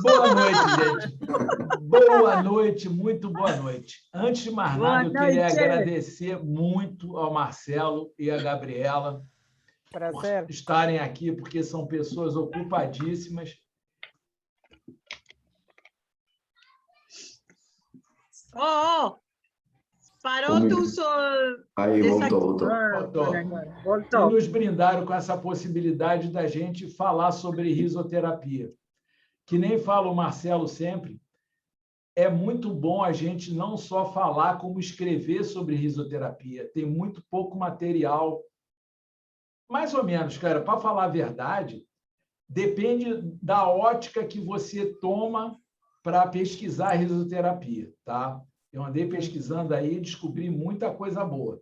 Boa noite, gente. Boa noite, muito boa noite. Antes de mais nada, eu queria agradecer muito ao Marcelo e à Gabriela por estarem aqui, porque são pessoas ocupadíssimas. Parou tu som. Aí, voltou. E nos brindaram com essa possibilidade da gente falar sobre risoterapia. Que nem fala o Marcelo sempre, é muito bom a gente não só falar, como escrever sobre risoterapia. Tem muito pouco material. Mais ou menos, cara, para falar a verdade, depende da ótica que você toma para pesquisar a risoterapia, tá? Eu andei pesquisando aí e descobri muita coisa boa.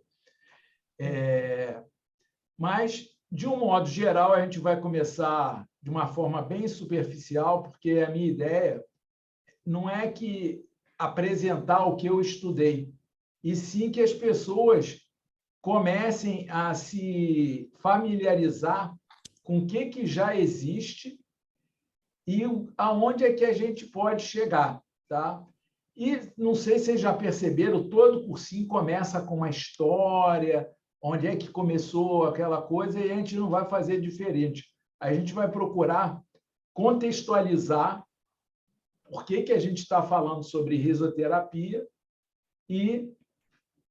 Mas, de um modo geral, a gente vai começar de uma forma bem superficial, porque a minha ideia não é que apresentar o que eu estudei, e sim que as pessoas comecem a se familiarizar com o que já existe e aonde é que a gente pode chegar, tá? E não sei se vocês já perceberam, todo cursinho começa com uma história, onde é que começou aquela coisa, e a gente não vai fazer diferente. A gente vai procurar contextualizar por que a gente está falando sobre risoterapia e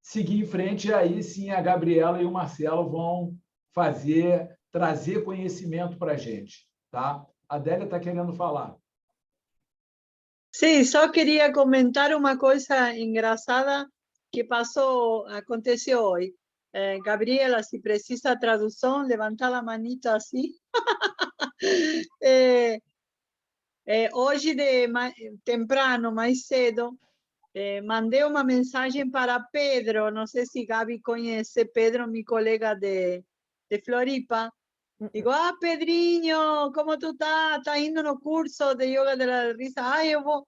seguir em frente, e aí sim a Gabriela e o Marcelo vão trazer conhecimento para a gente. Tá? A Adélia está querendo falar. Sim, só queria comentar uma coisa engraçada que aconteceu hoje. Gabriela, se precisa tradução, levanta a manita assim. Hoje, temprano, mais cedo, mandei uma mensagem para Pedro, não sei se Gabi conhece, Pedro, meu colega de Floripa. Digo, Pedrinho, como tu tá? Tá indo no curso de yoga de la risa? Eu vou...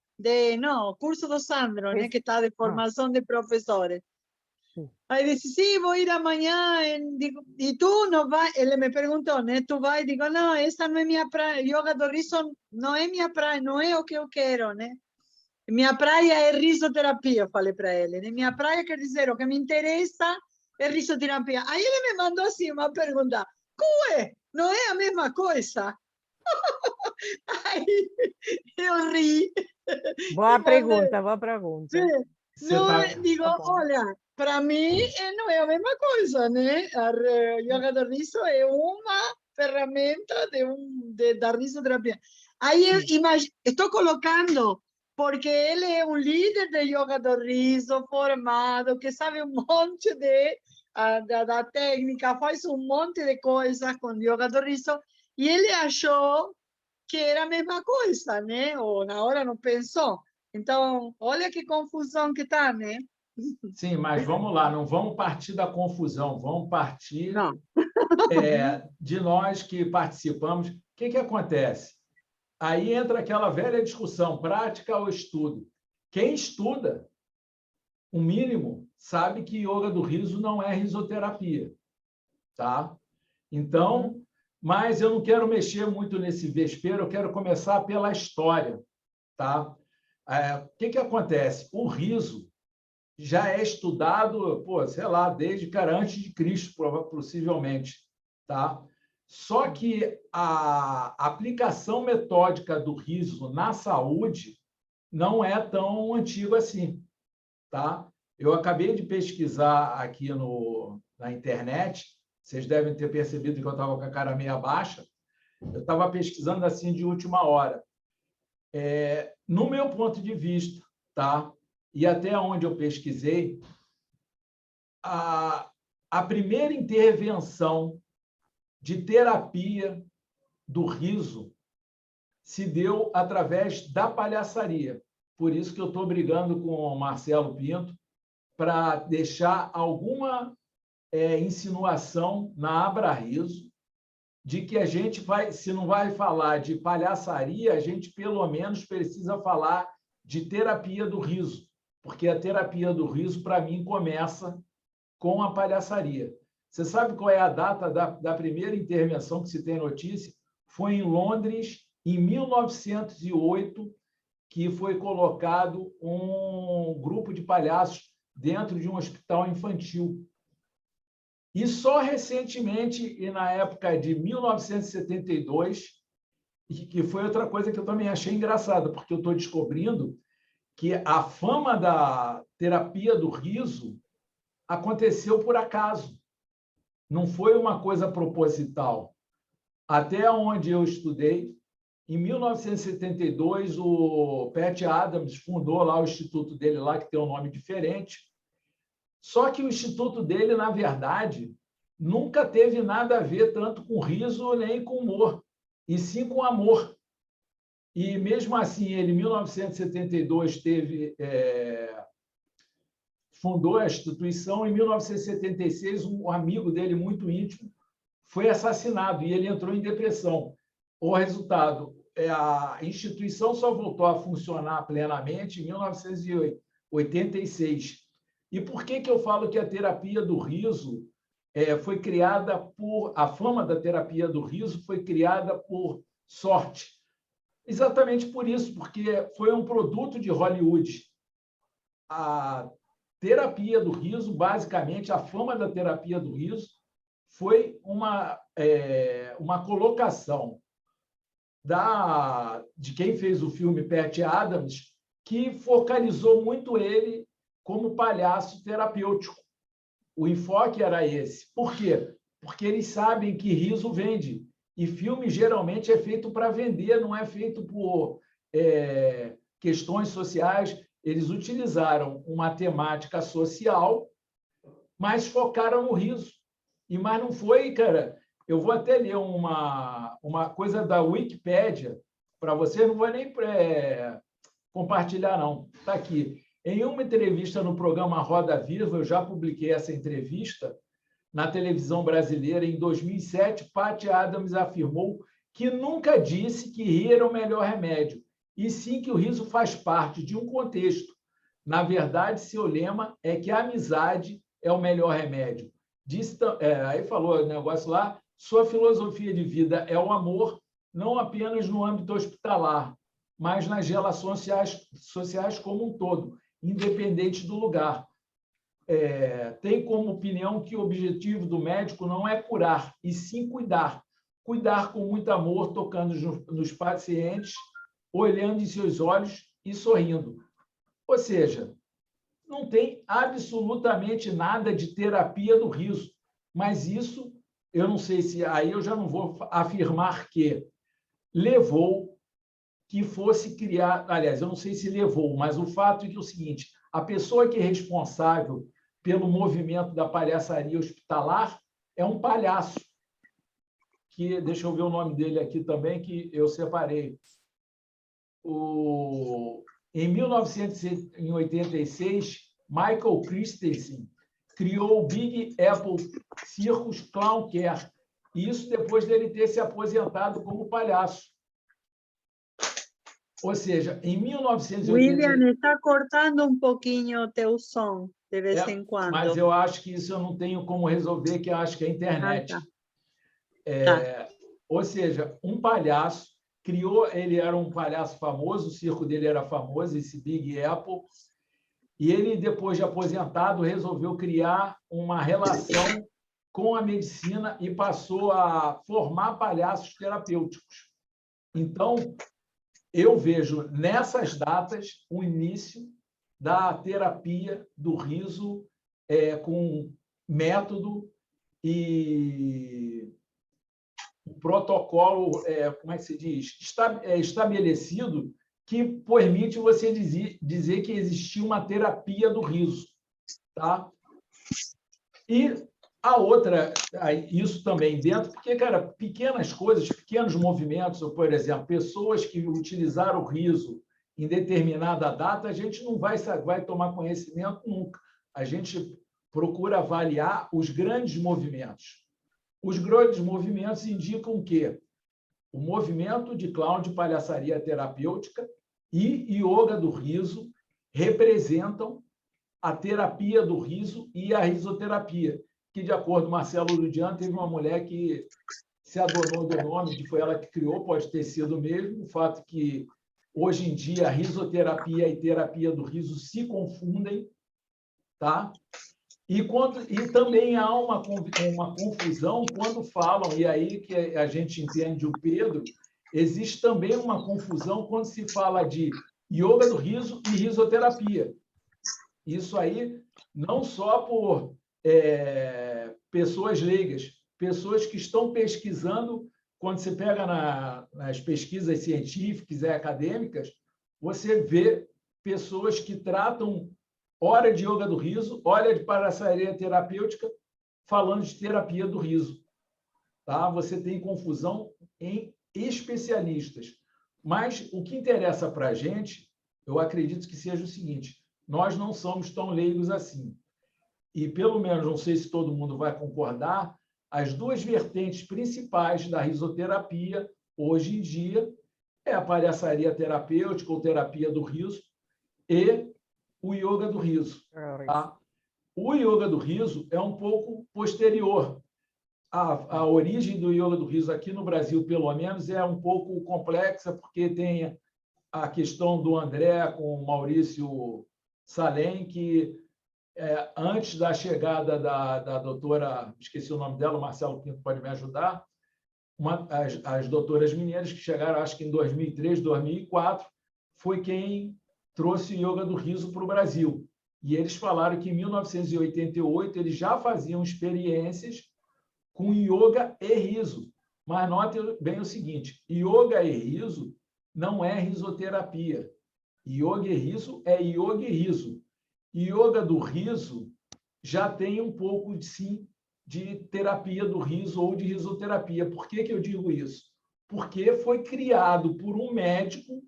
curso do Sandro, né, que está de formação de professores. Aí disse, sim, vou ir amanhã. Digo, e tu não vai? Ele me perguntou, né? Tu vai? Digo, não, essa não é minha praia. Yoga do riso não é minha praia, não é o que eu quero, né? Minha praia é risoterapia, eu falei para ele. Né? Minha praia quer dizer, o que me interessa é risoterapia. Aí ele me mandou assim uma pergunta. Ué, não é a mesma coisa? Aí eu ri. Boa pergunta. Digo, olha, para mim não é a mesma coisa, né? A yoga do riso é uma ferramenta da risoterapia. Aí estou colocando, porque ele é um líder de yoga do riso, formado, que sabe um monte da técnica, faz um monte de coisas com yoga do riso, e ele achou que era a mesma coisa, né? Ou na hora não pensou. Então, olha que confusão que está, né? Sim, mas vamos lá, não vamos partir da confusão, vamos partir de nós que participamos. O que acontece? Aí entra aquela velha discussão, prática ou estudo. Quem estuda, o mínimo, sabe que yoga do riso não é risoterapia. Tá? Então, mas eu não quero mexer muito nesse vespeiro, eu quero começar pela história. Tá? O que acontece? O riso já é estudado, sei lá, desde antes de Cristo, possivelmente. Tá? Só que a aplicação metódica do riso na saúde não é tão antiga assim. Tá? Eu acabei de pesquisar aqui na internet, vocês devem ter percebido que eu estava com a cara meia baixa, eu estava pesquisando assim de última hora. No meu ponto de vista, tá? E até onde eu pesquisei, a primeira intervenção de terapia do riso se deu através da palhaçaria. Por isso que eu estou brigando com o Marcelo Pinto para deixar alguma insinuação na Abra Riso de que a gente vai, se não vai falar de palhaçaria, a gente pelo menos precisa falar de terapia do riso, porque a terapia do riso, para mim, começa com a palhaçaria. Você sabe qual é a data da primeira intervenção que se tem notícia? Foi em Londres, em 1908, que foi colocado um grupo de palhaços dentro de um hospital infantil. E só recentemente, e na época de 1972, que foi outra coisa que eu também achei engraçada, porque eu estou descobrindo que a fama da terapia do riso aconteceu por acaso. Não foi uma coisa proposital. Até onde eu estudei, em 1972, o Pat Adams fundou lá o instituto dele, lá, que tem um nome diferente. Só que o instituto dele, na verdade, nunca teve nada a ver tanto com riso nem com humor, e sim com amor. E, mesmo assim, ele, em 1972, fundou a instituição. Em 1976, um amigo dele, muito íntimo, foi assassinado e ele entrou em depressão. O resultado, a instituição só voltou a funcionar plenamente em 1986. E por que eu falo que a terapia do riso foi criada por... A fama da terapia do riso foi criada por sorte? Exatamente por isso, porque foi um produto de Hollywood. A terapia do riso, basicamente, a fama da terapia do riso foi uma colocação de quem fez o filme, Pat Adams, que focalizou muito ele como palhaço terapêutico. O enfoque era esse. Por quê? Porque eles sabem que riso vende. E filme, geralmente, é feito para vender, não é feito por questões sociais. Eles utilizaram uma temática social, mas focaram no riso. Mas não foi, cara... Eu vou até ler uma coisa da Wikipédia para você, não vou nem compartilhar, não. Está aqui. Em uma entrevista no programa Roda Viva, eu já publiquei essa entrevista na televisão brasileira em 2007, Pat Adams afirmou que nunca disse que rir era o melhor remédio, e sim que o riso faz parte de um contexto. Na verdade, seu lema é que a amizade é o melhor remédio. Aí falou o negócio lá, sua filosofia de vida é o amor, não apenas no âmbito hospitalar, mas nas relações sociais como um todo, independente do lugar. Tem como opinião que o objetivo do médico não é curar, e sim cuidar. Cuidar com muito amor, tocando nos pacientes, olhando em seus olhos e sorrindo. Ou seja, não tem absolutamente nada de terapia do riso, mas isso, eu não sei se... Aí eu já não vou afirmar que levou que fosse criar... Aliás, eu não sei se levou, mas o fato é que é o seguinte, a pessoa que é responsável pelo movimento da palhaçaria hospitalar é um palhaço, que, deixa eu ver o nome dele aqui também, que eu separei. Em 1986, Michael Christensen criou o Big Apple Circus Clown Care, e isso depois dele ter se aposentado como palhaço. Ou seja, em 1980... William, está cortando um pouquinho o teu som, de vez em quando. Mas eu acho que isso eu não tenho como resolver, que eu acho que é a internet. Tá. Ou seja, um palhaço criou... Ele era um palhaço famoso, o circo dele era famoso, esse Big Apple, e ele, depois de aposentado, resolveu criar uma relação com a medicina e passou a formar palhaços terapêuticos. Então, eu vejo nessas datas o início da terapia do riso com método e protocolo, como é que se diz? Estabelecido, que permite você dizer que existia uma terapia do riso. Tá? E a outra, isso também dentro, porque, cara, pequenas coisas, pequenos movimentos, ou, por exemplo, pessoas que utilizaram o riso em determinada data, a gente não vai tomar conhecimento nunca. A gente procura avaliar os grandes movimentos. Os grandes movimentos indicam que o movimento de clown de palhaçaria terapêutica e yoga do riso representam a terapia do riso e a risoterapia, que, de acordo com Marcelo Ludian, teve uma mulher que se adonou do nome, que foi ela que criou, pode ter sido mesmo, o fato que, hoje em dia, a risoterapia e terapia do riso se confundem, tá? E também há uma confusão quando falam, e aí que a gente entende o Pedro, existe também uma confusão quando se fala de yoga do riso e risoterapia. Isso aí não só por pessoas leigas, pessoas que estão pesquisando, quando você pega nas pesquisas científicas e acadêmicas, você vê pessoas que tratam hora de yoga do riso, hora de palhaçaria terapêutica, falando de terapia do riso. Tá? Você tem confusão em especialistas. Mas o que interessa para a gente, eu acredito que seja o seguinte: nós não somos tão leigos assim. E, pelo menos, não sei se todo mundo vai concordar, as duas vertentes principais da risoterapia, hoje em dia, é a palhaçaria terapêutica ou terapia do riso e o yoga do riso. Tá? O yoga do riso é um pouco posterior. A origem do yoga do riso aqui no Brasil, pelo menos, é um pouco complexa, porque tem a questão do André com o Maurício Salem, que antes da chegada da doutora, esqueci o nome dela, o Marcelo Pinto pode me ajudar, as doutoras mineiras que chegaram, acho que em 2003, 2004, foi quem trouxe o yoga do riso para o Brasil. E eles falaram que em 1988 eles já faziam experiências com yoga e riso. Mas note bem o seguinte: yoga e riso não é risoterapia. Yoga e riso é yoga e riso. Yoga do riso já tem um pouco, sim, de terapia do riso ou de risoterapia. Por que eu digo isso? Porque foi criado por um médico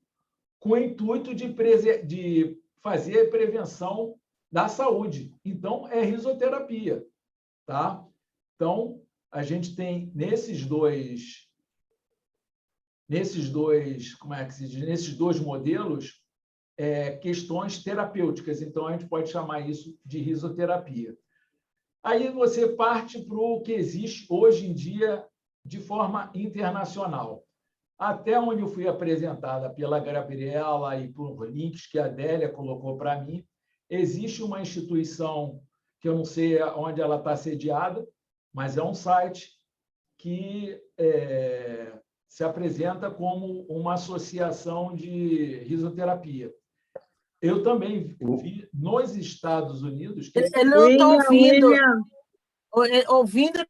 com o intuito de fazer prevenção da saúde. Então, é risoterapia. Tá? Então, a gente tem nesses dois, como é que se diz? Nesses dois modelos, questões terapêuticas. Então, a gente pode chamar isso de risoterapia. Aí você parte para o que existe hoje em dia de forma internacional. Até onde eu fui apresentada pela Gabriela e por links que a Adélia colocou para mim, existe uma instituição que eu não sei onde ela está sediada, mas é um site que se apresenta como uma associação de risoterapia. Eu também vi nos Estados Unidos... Eu não estou ouvindo.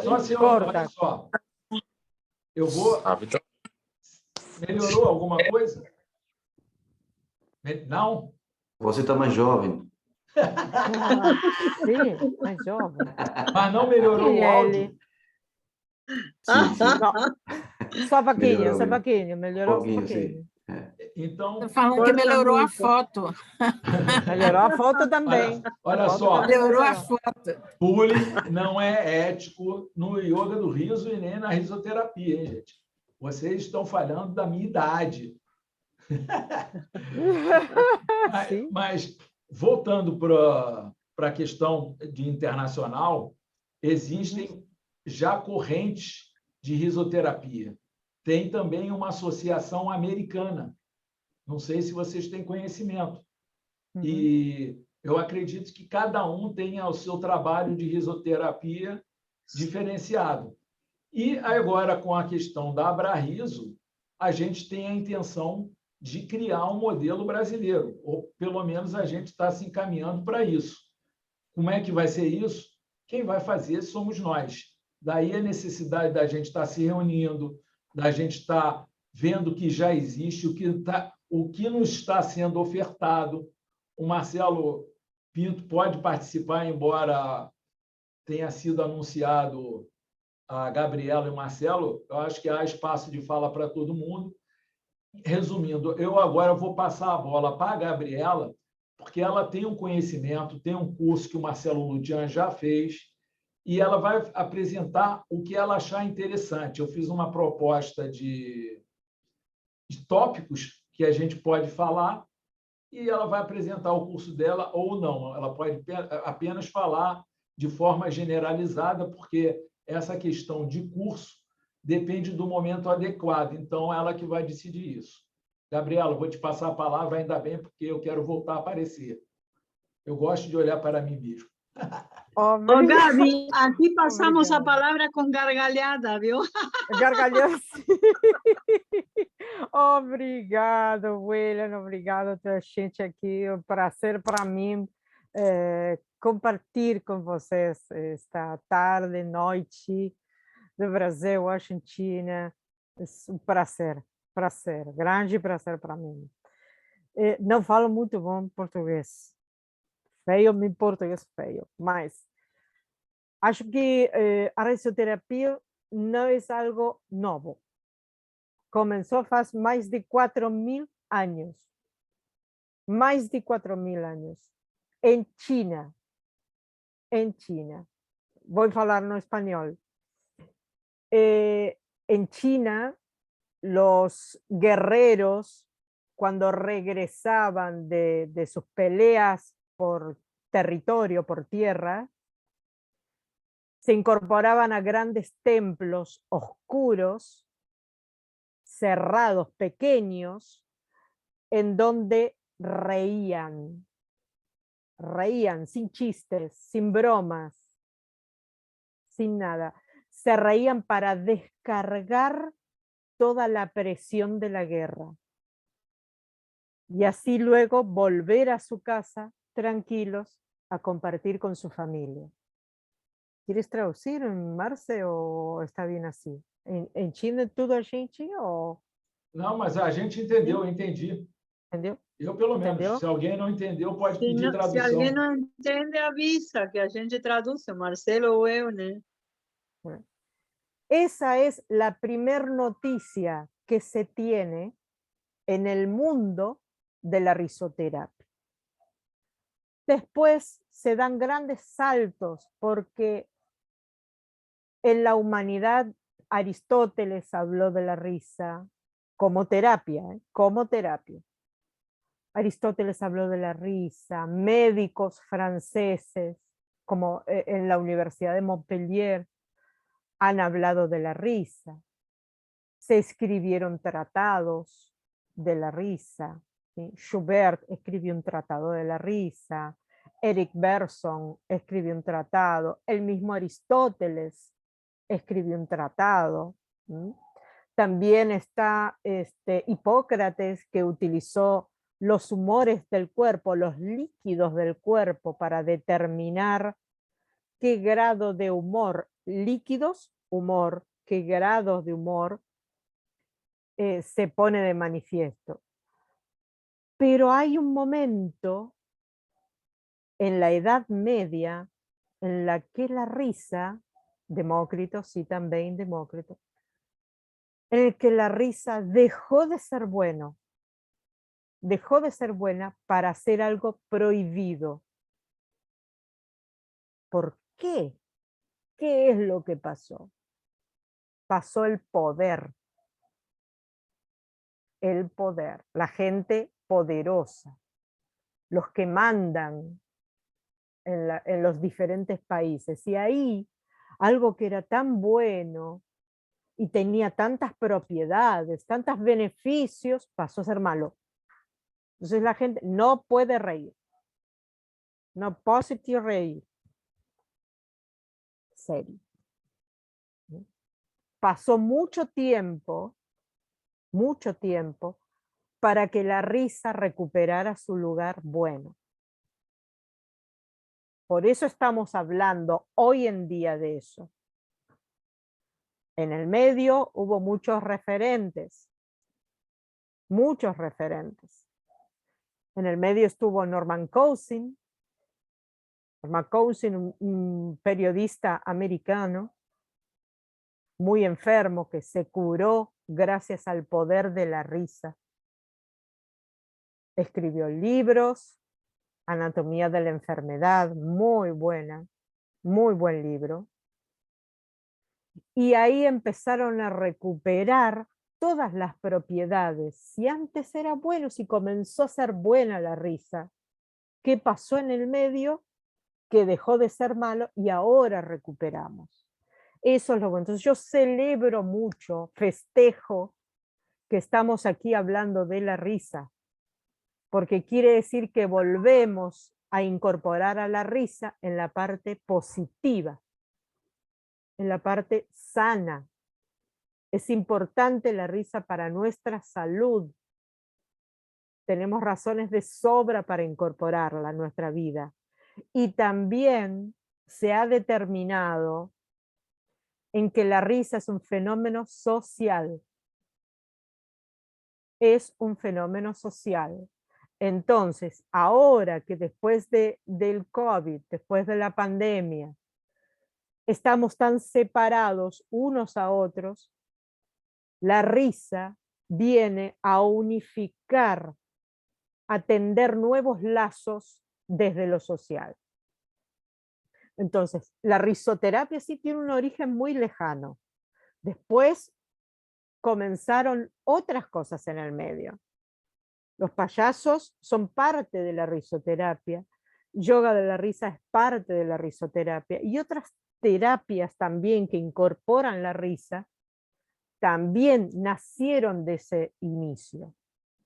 Só se olha só. Eu vou... Melhorou alguma coisa? Não? Você está mais jovem. Sim, mais jovem. Mas não melhorou o áudio? Sim. Só um pouquinho, melhorou um pouquinho. Então, estou falando que melhorou a foto. Melhorou a foto também. Olha só. Melhorou a foto. Bullying não é ético no yoga do riso e nem na risoterapia, hein, gente? Vocês estão falando da minha idade. Mas, voltando para a questão de internacional, existem já correntes de risoterapia. Tem também uma associação americana. Não sei se vocês têm conhecimento. E eu acredito que cada um tenha o seu trabalho de risoterapia diferenciado. E agora, com a questão da Abrariso, a gente tem a intenção de criar um modelo brasileiro, ou pelo menos a gente está se encaminhando para isso. Como é que vai ser isso? Quem vai fazer somos nós. Daí a necessidade da gente estar se reunindo, da gente estar vendo o que já existe, o que nos está sendo ofertado. O Marcelo Pinto pode participar, embora tenha sido anunciado a Gabriela e o Marcelo. Eu acho que há espaço de fala para todo mundo. Resumindo, eu agora vou passar a bola para a Gabriela, porque ela tem um conhecimento, tem um curso que o Marcelo Ludian já fez, e ela vai apresentar o que ela achar interessante. Eu fiz uma proposta de tópicos que a gente pode falar e ela vai apresentar o curso dela ou não. Ela pode apenas falar de forma generalizada, porque essa questão de curso depende do momento adequado. Então, ela que vai decidir isso. Gabriela, vou te passar a palavra, ainda bem, porque eu quero voltar a aparecer. Eu gosto de olhar para mim mesmo. Ô, Gabi, aqui passamos a palavra com gargalhada, viu? Gargalhada. Obrigado, William. Obrigado a toda a gente aqui. É um prazer para mim compartilhar com vocês esta tarde, noite do Brasil, Argentina. É um prazer, grande prazer para mim. Não falo muito bom português. Feio, meu português feio, mas acho que a risoterapia não é algo novo. Começou faz mais de 4.000 anos. Mais de 4.000 anos. En China. En China. Voy a falar no español. En China, los guerreros, cuando regresaban de sus peleas por territorio, por tierra, se incorporaban a grandes templos oscuros, cerrados, pequeños, en donde reían sin chistes, sin bromas, sin nada. Se reían para descargar toda la presión de la guerra. Y así luego volver a su casa tranquilos a compartir con su familia. ¿Quieres traducir, Marce, o está bien así? ¿En China tudo assim ou... Não, mas a gente entendeu, eu entendi. Entendeu? Eu, pelo menos. Entendeu? Se alguém não entendeu, pode pedir tradução. Se alguém não entende, avisa, que a gente traduz, o Marcelo ou eu, né? Esa es la primer noticia que se tiene en el mundo de la risoterapia. Después se dan grandes saltos porque en la humanidad Aristóteles habló de la risa como terapia, como terapia. Aristóteles habló de la risa, médicos franceses, como en la Universidad de Montpellier, han hablado de la risa. Se escribieron tratados de la risa. ¿Sí? Schubert escribió un tratado de la risa. Eric Bergson escribió un tratado. El mismo Aristóteles escribió un tratado. ¿Sí? También está Hipócrates, que utilizó los humores del cuerpo, los líquidos del cuerpo, para determinar qué grado de humor, líquidos, humor, qué grados de humor se pone de manifiesto. Pero hay un momento en la Edad Media en la que la risa, Demócrito, sí también Demócrito, en el que la risa dejó de ser buena para hacer algo prohibido. ¿Por qué? ¿Qué es lo que pasó? Pasó el poder. El poder, la gente poderosa, los que mandan en los diferentes países. Y ahí, algo que era tan bueno y tenía tantas propiedades, tantos beneficios, pasó a ser malo. Entonces la gente no puede reír. No positive reír. Serio. Pasó mucho tiempo para que la risa recuperara su lugar bueno. Por eso estamos hablando hoy en día de eso. En el medio hubo muchos referentes. En el medio estuvo Norman Cousins, un periodista americano, muy enfermo, que se curó gracias al poder de la risa. Escribió libros, Anatomía de la enfermedad, muy buena, muy buen libro. Y ahí empezaron a recuperar todas las propiedades. Si antes era bueno, si comenzó a ser buena la risa, ¿qué pasó en el medio? Que dejó de ser malo y ahora recuperamos. Eso es lo bueno. Entonces yo celebro mucho, festejo que estamos aquí hablando de la risa, porque quiere decir que volvemos a incorporar a la risa en la parte positiva, en la parte sana. Es importante la risa para nuestra salud. Tenemos razones de sobra para incorporarla a nuestra vida. Y también se ha determinado en que la risa es un fenómeno social. Es un fenómeno social. Entonces, ahora que después del COVID, después de la pandemia, estamos tan separados unos a otros, la risa viene a unificar, a tender nuevos lazos desde lo social. Entonces, la risoterapia sí tiene un origen muy lejano. Después comenzaron otras cosas en el medio. Los payasos son parte de la risoterapia, yoga de la risa es parte de la risoterapia y otras terapias también que incorporan la risa también nacieron de ese inicio.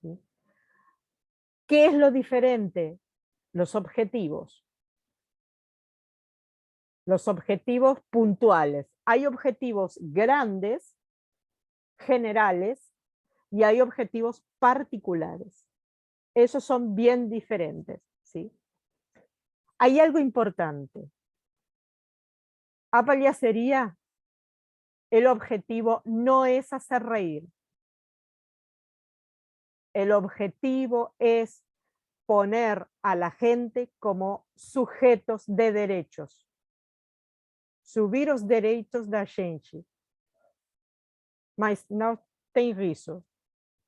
¿Sí? ¿Qué es lo diferente? Los objetivos. Los objetivos puntuales. Hay objetivos grandes, generales, y hay objetivos particulares. Esos son bien diferentes, ¿sí? Hay algo importante. A payasería, el objetivo no es hacer reír. El objetivo es poner a la gente como sujetos de derechos. Subir os direitos da gente. Mas não tem riso.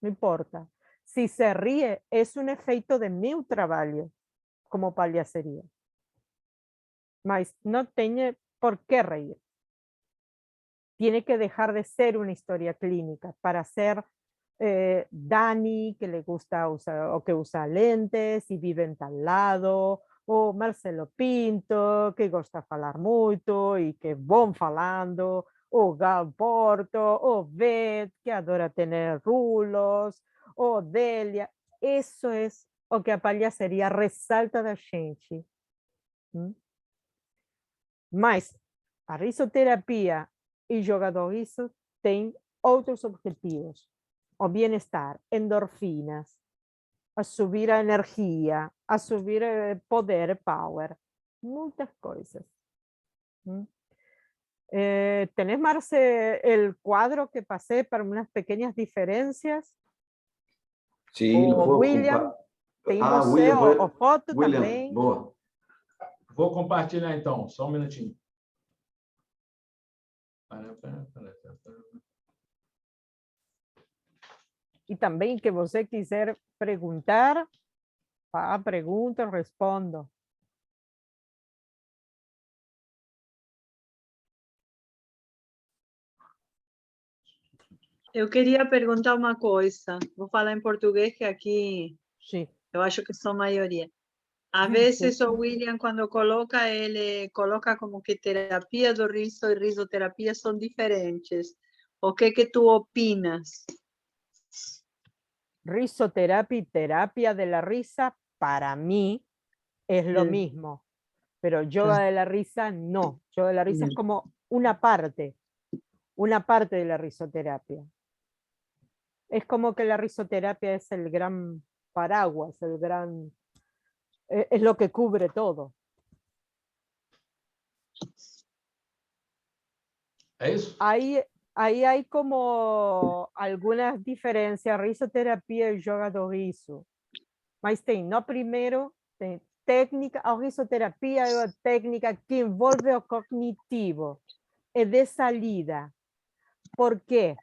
No importa. Si se ríe, es un efecto de mi trabajo como payasería. Mas no tiene por qué reír. Tiene que dejar de ser una historia clínica para ser Dani, que le gusta usar o que usa lentes y vive en tal lado, o Marcelo Pinto, que gosta de falar muito y que es bom falando, o Gal Porto, o Bet, que adora tener rulos, o Delia. Eso es o que a palhaçaria resalta da gente. Mas a risoterapia e yoga do riso têm outros objetivos. O bienestar, endorfinas, a subir a energia, a subir poder, power, muitas coisas. ¿Tenés, Marce, el cuadro que pasé para unas pequeñas diferencias? Sí, o William, tem você, William, o foto William, também. boa. Vou compartilhar então, só um minutinho. E também que você quiser perguntar, pergunta, eu respondo. Eu queria perguntar uma coisa. Vou falar em português, que aqui eu acho que sou maioria. A vezes o William, quando coloca, ele coloca como que terapia do riso e risoterapia são diferentes. O que tu opinas? Risoterapia y terapia de la risa, para mí, es lo mismo. Pero yoga de la risa, no. Yoga de la risa es como una parte de la risoterapia. Es como que la risoterapia es el gran paraguas, es lo que cubre todo. ¿Es? Ahí hay como algunas diferencias, risoterapia y yoga do riso. Mas tem, no primeiro, tem técnica, a risoterapia é uma técnica que envolve o cognitivo, é de salida. Por quê?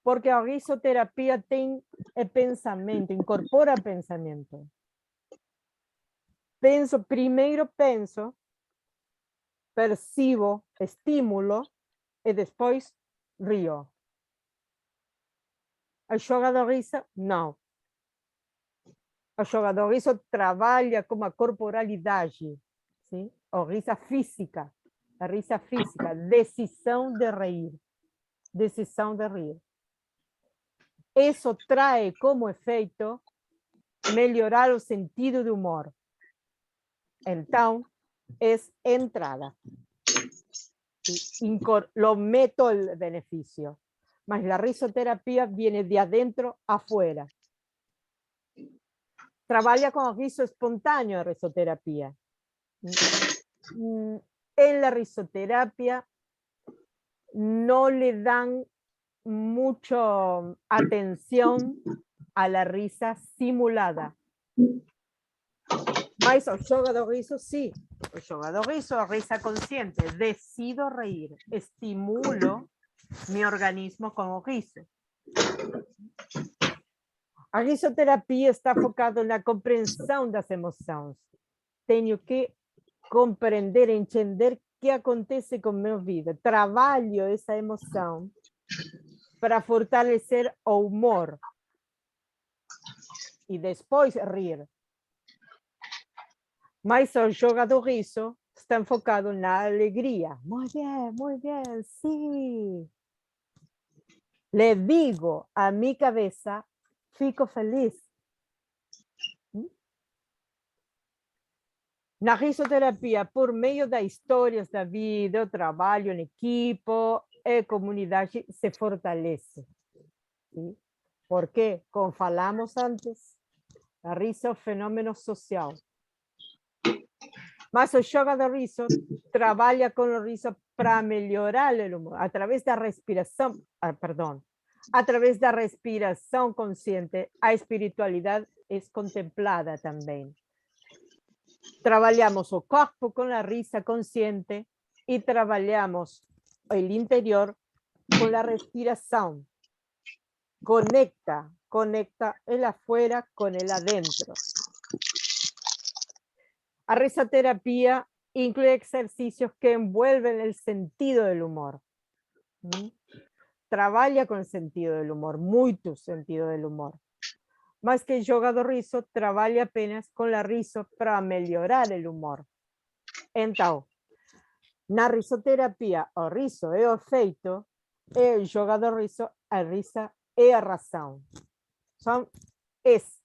Porque a risoterapia tem pensamento, incorpora pensamento. Primeiro penso, percibo estímulo, e depois rio. A yoga do riso, não. A yoga do riso trabalha com a corporalidade, sim? A risa física, decisão de rir, decisão de rir. Isso trae como efeito melhorar o sentido de humor. Então, é entrada. Lo meto el beneficio. Mas la risoterapia viene de adentro afuera. Trabaja con riso espontáneo la risoterapia. En la risoterapia no le dan mucha atención a la risa simulada. Mas o yoga do riso, sí. O yoga do riso, a risa consciente. Decido reír. Estimulo mi organismo con o riso. A risoterapia está focada na compreensão das emoções. Tenho que compreender, entender o que acontece com minha vida. Trabalho essa emoção para fortalecer o humor. E depois rir. Mas o yoga do riso está enfocado na alegria. Muy bien, sí. Le digo a mi cabeza, fico feliz. Na risoterapia, por meio das histórias da vida, o trabalho em equipo e comunidade se fortalece. ¿Sí? Porque, como falamos antes, a risa é um fenômeno social. Mas o yoga do riso trabalha com o riso para melhorar o humor, através da respiração, através da respiração consciente, a espiritualidade é contemplada também. Trabalhamos o corpo com a risa consciente e trabalhamos o interior com a respiração. Conecta el afuera con el adentro. A risoterapia incluye ejercicios que envuelven el sentido del humor. Trabaja con el sentido del humor, mucho sentido del humor. Más que yoga do riso, trabaja apenas con la riso para mejorar el humor. Entonces, na risoterapia, o riso é o efeito, e o yoga do riso, a risa é a razão. Es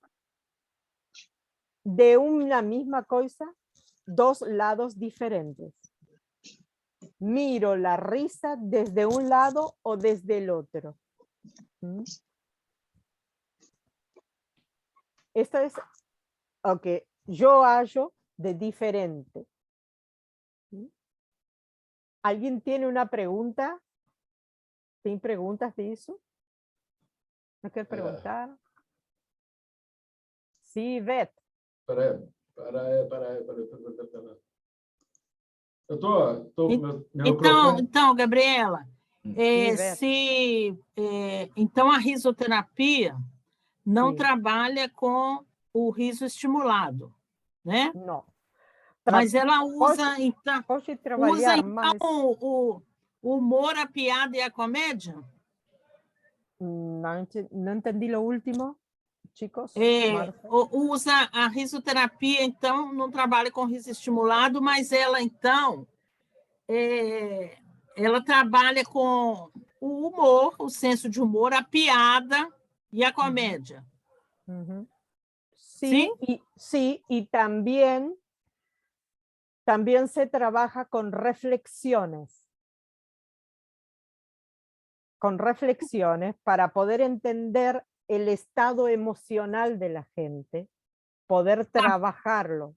de una misma cosa, dos lados diferentes. Miro la risa desde un lado o desde el otro. Esto es lo que yo hallo de diferente. ¿Alguien tiene una pregunta? ¿Tiene preguntas de eso? ¿No quer perguntar? Sí, Beth. Para. Então, Gabriela, então a risoterapia não trabalha com o riso estimulado, né? Não. Mas ela usa, pode trabalhar mais. O humor, a piada e a comédia? Não entendi o último, chicos. Usa a risoterapia, então, não trabalha com riso estimulado, mas ela, então, ela trabalha com o humor, o senso de humor, a piada e a comédia. Sí, ¿Sí? Y también se trabaja con reflexiones para poder entender el estado emocional de la gente, poder trabajarlo.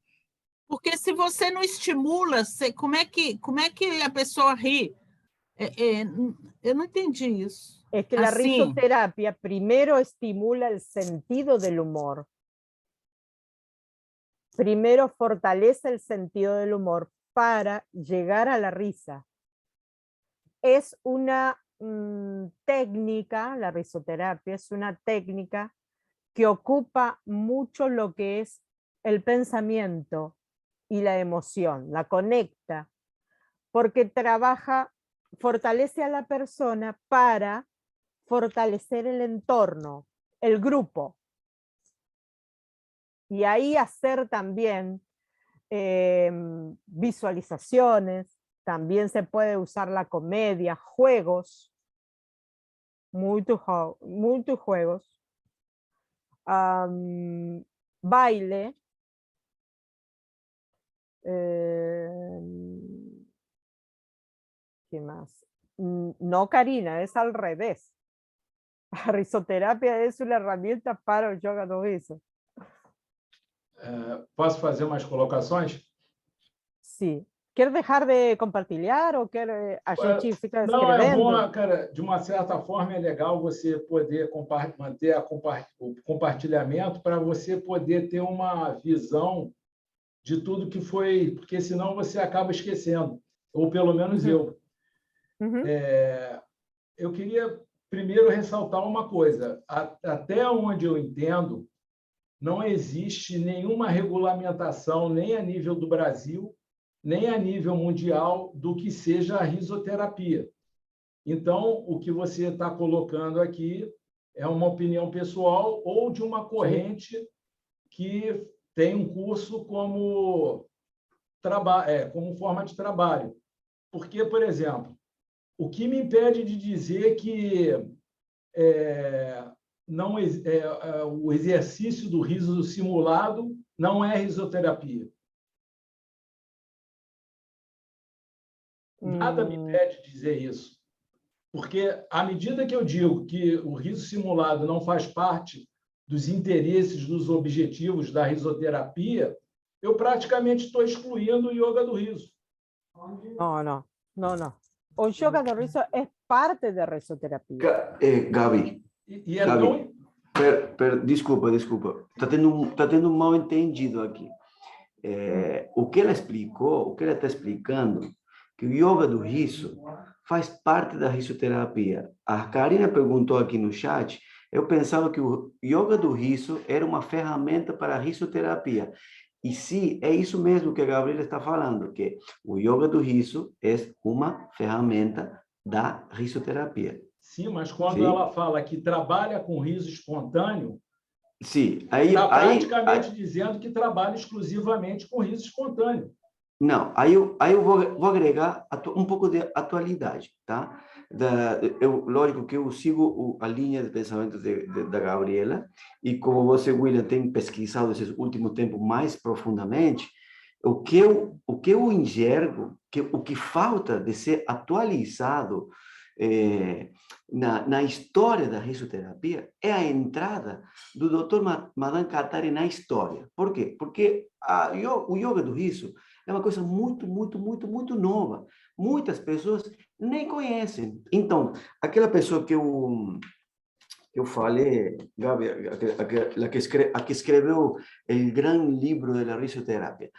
Porque se você não estimula, como é que a pessoa ri? Eu não entendi isso. Es que la risoterapia primero estimula el sentido del humor. Primero fortalece el sentido del humor para llegar a la risa. Es una técnica, la risoterapia es una técnica que ocupa mucho lo que es el pensamiento y la emoción, la conecta, porque trabaja fortalece a la persona para fortalecer el entorno, el grupo. Y ahí hacer también visualizaciones, también se puede usar la comedia, juegos, muchos juegos, baile, ¿qué más? No, Karina, es al revés. A risoterapia es una herramienta para o yoga do riso. Posso fazer umas colocações? Sim. Quer deixar de compartilhar ou quer a gente fica Não, escrevendo? é bom, cara, de uma certa forma é legal você poder manter o compartilhamento para você poder ter uma visão de tudo que foi, porque senão você acaba esquecendo, ou pelo menos eu. Eu queria primeiro ressaltar uma coisa, até onde eu entendo, não existe nenhuma regulamentação, nem a nível do Brasil, nem a nível mundial, do que seja a risoterapia. Então, o que você está colocando aqui é uma opinião pessoal ou de uma corrente que tem um curso como forma de trabalho. Porque, por exemplo, o que me impede de dizer que o exercício do riso simulado não é risoterapia? Nada me impede de dizer isso. Porque, à medida que eu digo que o riso simulado não faz parte dos interesses, dos objetivos da risoterapia, eu praticamente estou excluindo o yoga do riso. Não. O yoga do riso é parte da risoterapia. Gabi, desculpa. Está tendo um mal entendido aqui. O que ela explicou, o que ela está explicando, que o yoga do riso faz parte da risoterapia. A Karina perguntou aqui no chat, eu pensava que o yoga do riso era uma ferramenta para a risoterapia. E sim, é isso mesmo que a Gabriela está falando, que o yoga do riso é uma ferramenta da risoterapia. Sim, mas quando ela fala que trabalha com riso espontâneo, está praticamente dizendo que trabalha exclusivamente com riso espontâneo. Não, aí eu vou agregar um pouco de atualidade, tá? Lógico que eu sigo a linha de pensamento da Gabriela, e como você, William, tem pesquisado esses últimos tempos mais profundamente, o que eu enxergo, o que falta de ser atualizado na história da risoterapia é a entrada do Dr. Madan Kataria na história. Por quê? Porque o yoga do riso é uma coisa muito nova. Muitas pessoas nem conhecem. Então, aquela pessoa que eu falei, Gabi, a que escreveu o grande livro da risoterapia,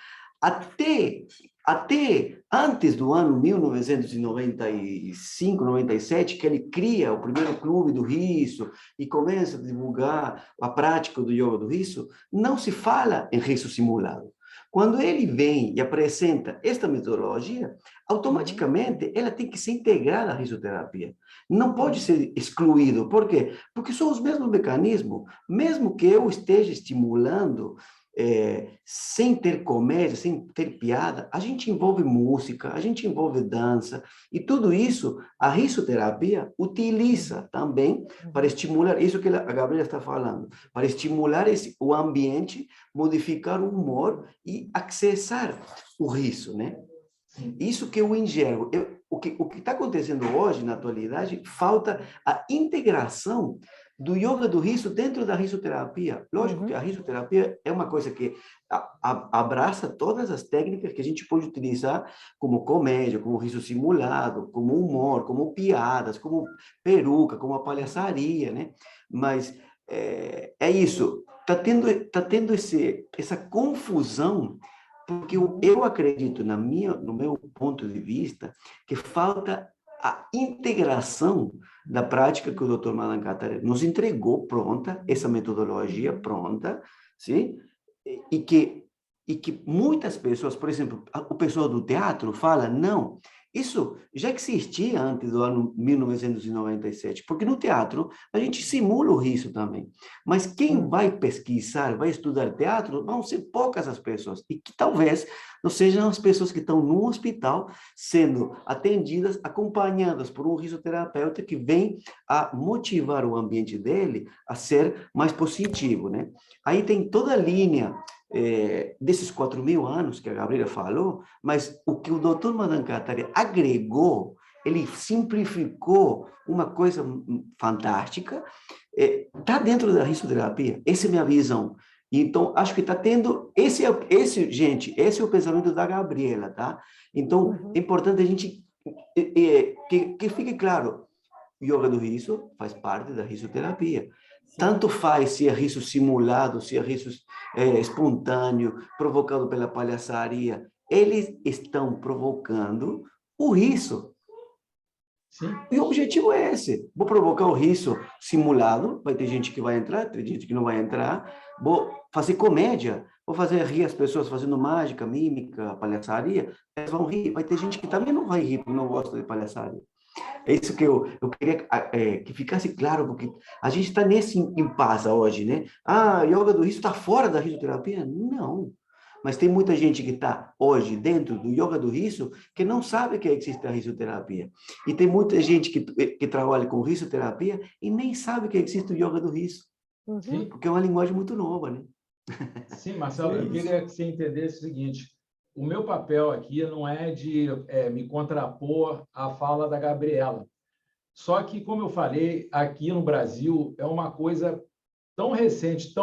até antes do ano 1995, 97, que ele cria o primeiro clube do riso e começa a divulgar a prática do yoga do riso, não se fala em riso simulado. Quando ele vem e apresenta esta metodologia, automaticamente ela tem que ser integrada à risoterapia. Não pode ser excluído. Por quê? Porque são os mesmos mecanismos. Mesmo que eu esteja estimulando sem ter comédia, sem ter piada, a gente envolve música, a gente envolve dança, e tudo isso a risoterapia utiliza também para estimular, isso que a Gabriela está falando, para estimular o ambiente, modificar o humor e acessar o riso, né? Isso que eu enxergo. O que está acontecendo hoje, na atualidade, falta a integração do yoga do riso dentro da risoterapia. Lógico que a risoterapia é uma coisa que abraça todas as técnicas que a gente pode utilizar como comédia, como riso simulado, como humor, como piadas, como peruca, como a palhaçaria, né? Mas é isso. Tá tendo essa confusão, porque eu acredito, no meu ponto de vista, que falta a integração da prática que o Dr. Madan Kataria nos entregou pronta, essa metodologia pronta, sim? E que muitas pessoas, por exemplo, o pessoal do teatro fala, não, Isso já existia antes do ano 1997, porque no teatro a gente simula o riso também. Mas quem vai pesquisar, vai estudar teatro, vão ser poucas as pessoas, e que talvez não sejam as pessoas que estão no hospital sendo atendidas, acompanhadas por um risoterapeuta que vem a motivar o ambiente dele a ser mais positivo, né? Aí tem toda a linha desses 4.000 anos que a Gabriela falou, mas o que o Dr. Madan Kataria agregou, ele simplificou uma coisa fantástica, está dentro da risoterapia. Essa é a minha visão. Então, acho que está tendo... Gente, esse é o pensamento da Gabriela, tá? Então, é importante a gente... que fique claro, yoga do riso faz parte da risoterapia. Tanto faz se é riso simulado, se é riso espontâneo, provocado pela palhaçaria. Eles estão provocando o riso. Sim. E o objetivo é esse. Vou provocar o riso simulado, vai ter gente que vai entrar, tem gente que não vai entrar. Vou fazer comédia, vou fazer rir as pessoas fazendo mágica, mímica, palhaçaria. Elas vão rir. Vai ter gente que também não vai rir, porque não gosta de palhaçaria. É isso que eu queria que ficasse claro, porque a gente está nesse impasse hoje, né? Ah, a yoga do riso está fora da risoterapia? Não. Mas tem muita gente que está hoje dentro do yoga do riso que não sabe que existe a risoterapia. E tem muita gente que trabalha com risoterapia e nem sabe que existe o yoga do riso. Sim. Porque é uma linguagem muito nova, né? Sim, Marcelo, eu queria que você entendesse o seguinte: o meu papel aqui não é de me contrapor à fala da Gabriela. Só que, como eu falei, aqui no Brasil é uma coisa tão recente,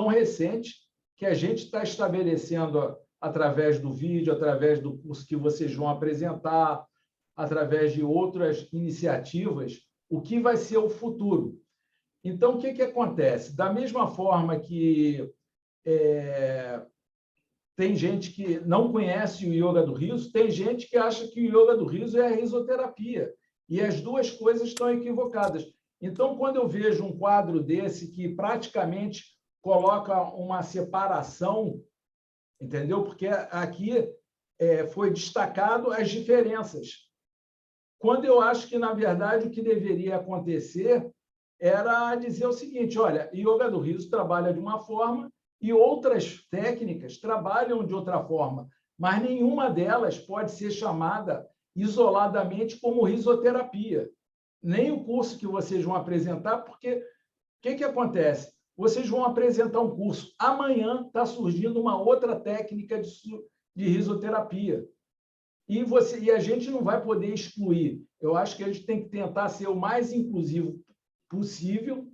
que a gente está estabelecendo através do vídeo, através do curso que vocês vão apresentar, através de outras iniciativas, o que vai ser o futuro. Então, o que acontece? Da mesma forma que tem gente que não conhece o yoga do riso, tem gente que acha que o yoga do riso é a risoterapia. E as duas coisas estão equivocadas. Então, quando eu vejo um quadro desse que praticamente coloca uma separação, entendeu? Porque aqui foi destacado as diferenças. Quando eu acho que, na verdade, o que deveria acontecer era dizer o seguinte: olha, yoga do riso trabalha de uma forma e outras técnicas trabalham de outra forma, mas nenhuma delas pode ser chamada isoladamente como risoterapia. Nem o curso que vocês vão apresentar, porque o que acontece? Vocês vão apresentar um curso, amanhã está surgindo uma outra técnica de risoterapia. E a gente não vai poder excluir. Eu acho que a gente tem que tentar ser o mais inclusivo possível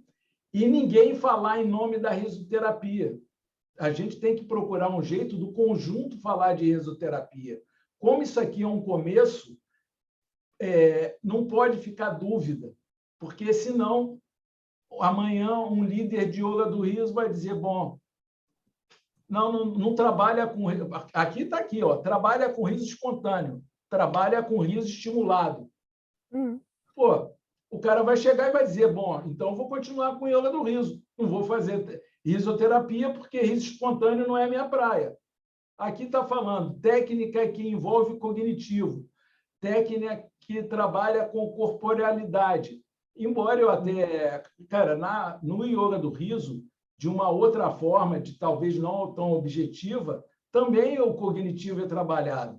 e ninguém falar em nome da risoterapia. A gente tem que procurar um jeito do conjunto falar de risoterapia. Como isso aqui é um começo, não pode ficar dúvida, porque senão amanhã um líder de yoga do riso vai dizer: bom, não trabalha com... Aqui está aqui, ó, trabalha com riso espontâneo, trabalha com riso estimulado. Pô, o cara vai chegar e vai dizer: bom, então eu vou continuar com yoga do riso, não vou fazer risoterapia porque riso espontâneo não é minha praia. Aqui está falando técnica que envolve cognitivo, técnica que trabalha com corporealidade. Embora eu até... Cara, no yoga do riso, de uma outra forma, de talvez não tão objetiva, também o cognitivo é trabalhado.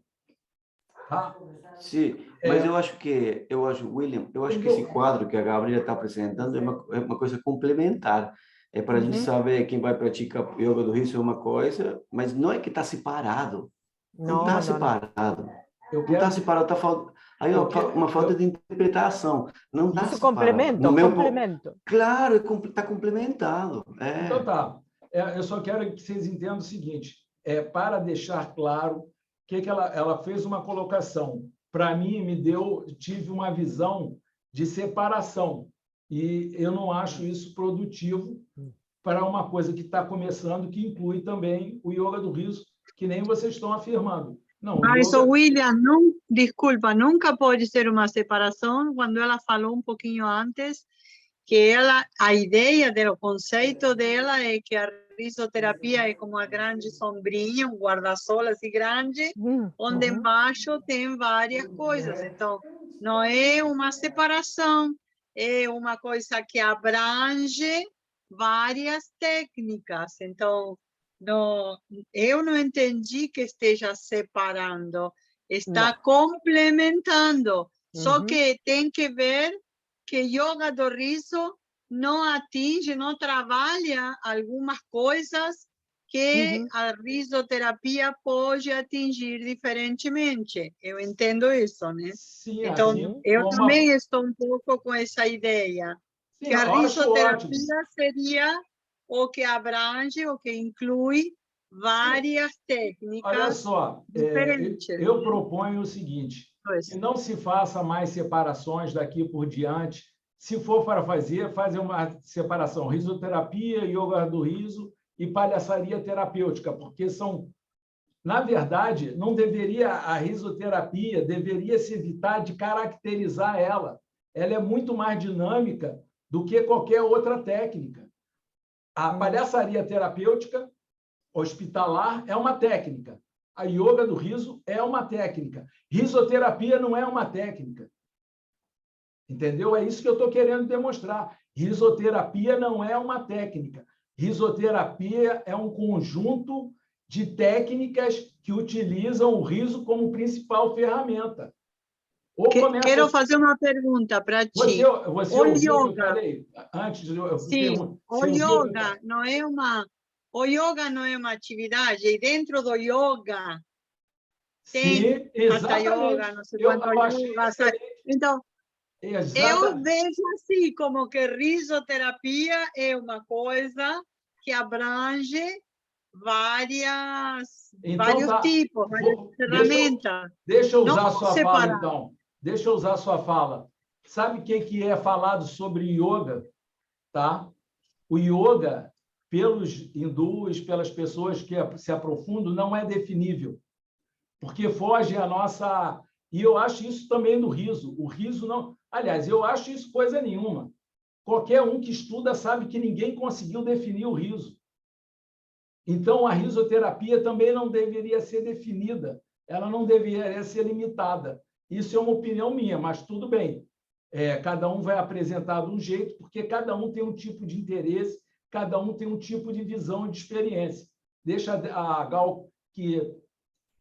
Tá? Sim, mas eu acho, William, que esse quadro que a Gabriela está apresentando é uma coisa complementar. É para a gente saber quem vai praticar yoga do riso é uma coisa, mas não é que está separado. Não está separado. Não está separado, está falta... Aí uma falta de interpretação. Não está separado. Complemento. Claro, está complementado. Então tá. Eu só quero que vocês entendam o seguinte: para deixar claro que ela fez uma colocação. Para mim, tive uma visão de separação. E eu não acho isso produtivo para uma coisa que está começando, que inclui também o yoga do riso, que nem vocês estão afirmando. Não, mas, William, desculpa, nunca pode ser uma separação. Quando ela falou um pouquinho antes que ela, a ideia do conceito dela é que a risoterapia é como uma grande sombrinha, um guarda-sol assim grande, onde embaixo tem várias coisas. Então, não é uma separação, é uma coisa que abrange várias técnicas. Então, não, eu não entendi que esteja separando, está complementando. Só que tem que ver que yoga do riso não atinge, não trabalha algumas coisas que a risoterapia pode atingir diferentemente. Eu entendo isso, né? Sim, então, assim, eu também estou um pouco com essa ideia, sim, que a eu acho risoterapia ótimo. seria o que abrange, o que inclui várias técnicas. Olha só, diferentes. eu proponho o seguinte, que não se faça mais separações daqui por diante. Se for para fazer uma separação, risoterapia, yoga do riso e palhaçaria terapêutica, porque são, na verdade, não deveria, a risoterapia deveria se evitar de caracterizar ela. Ela é muito mais dinâmica do que qualquer outra técnica. A palhaçaria terapêutica hospitalar é uma técnica. A yoga do riso é uma técnica. Risoterapia não é uma técnica. Entendeu? É isso que eu estou querendo demonstrar. Risoterapia não é uma técnica. Risoterapia é um conjunto de técnicas que utilizam o riso como principal ferramenta. Quero fazer uma pergunta para ti. Você o ouviu o yoga, que eu falei? Antes de eu sim, o yoga não é uma... O yoga não é uma atividade, e dentro do yoga tem hatha yoga, não sei quanto yoga. Então, eu vejo assim, como que risoterapia é uma coisa que abrange vários tipos, várias ferramentas. Deixa eu usar a sua fala, então. Deixa eu usar a sua fala. Sabe o que é falado sobre yoga? Tá? O yoga, pelos hindus, pelas pessoas que se aprofundam, não é definível, porque foge a nossa... E eu acho isso também do riso. O riso não... Aliás, eu acho isso coisa nenhuma. Qualquer um que estuda sabe que ninguém conseguiu definir o riso. Então, a risoterapia também não deveria ser definida, ela não deveria ser limitada. Isso é uma opinião minha, mas tudo bem. Cada um vai apresentar de um jeito, porque cada um tem um tipo de interesse, cada um tem um tipo de visão e de experiência. Deixa a Gal, que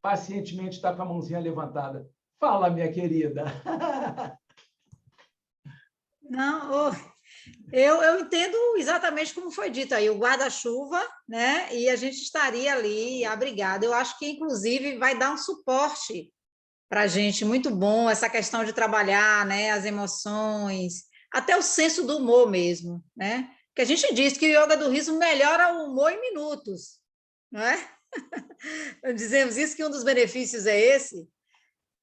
pacientemente está com a mãozinha levantada. Fala, minha querida. Não, eu entendo exatamente como foi dito aí, o guarda-chuva, né? E a gente estaria ali abrigado. Eu acho que, inclusive, vai dar um suporte para a gente muito bom, essa questão de trabalhar, né, as emoções, até o senso do humor mesmo, né? Que a gente diz que o yoga do riso melhora o humor em minutos, não é? Dizemos isso, que um dos benefícios é esse,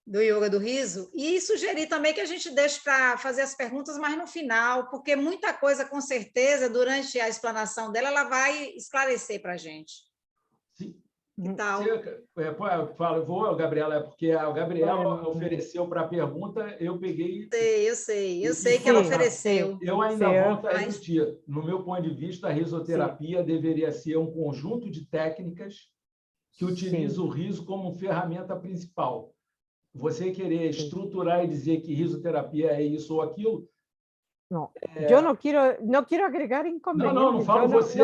do yoga do riso, e sugerir também que a gente deixe para fazer as perguntas mais no final, porque muita coisa, com certeza, durante a explanação dela, ela vai esclarecer para a gente. Sim. Então, vou, Gabriela, porque a Gabriela ofereceu para a pergunta, eu peguei... Eu sei que ela ofereceu. Eu ainda volto a repetir. No meu ponto de vista, a risoterapia deveria ser um conjunto de técnicas que utiliza o riso como ferramenta principal. Você querer estruturar e dizer que risoterapia é isso ou aquilo... No, yo no quiero agregar inconvenientes. Não falo você.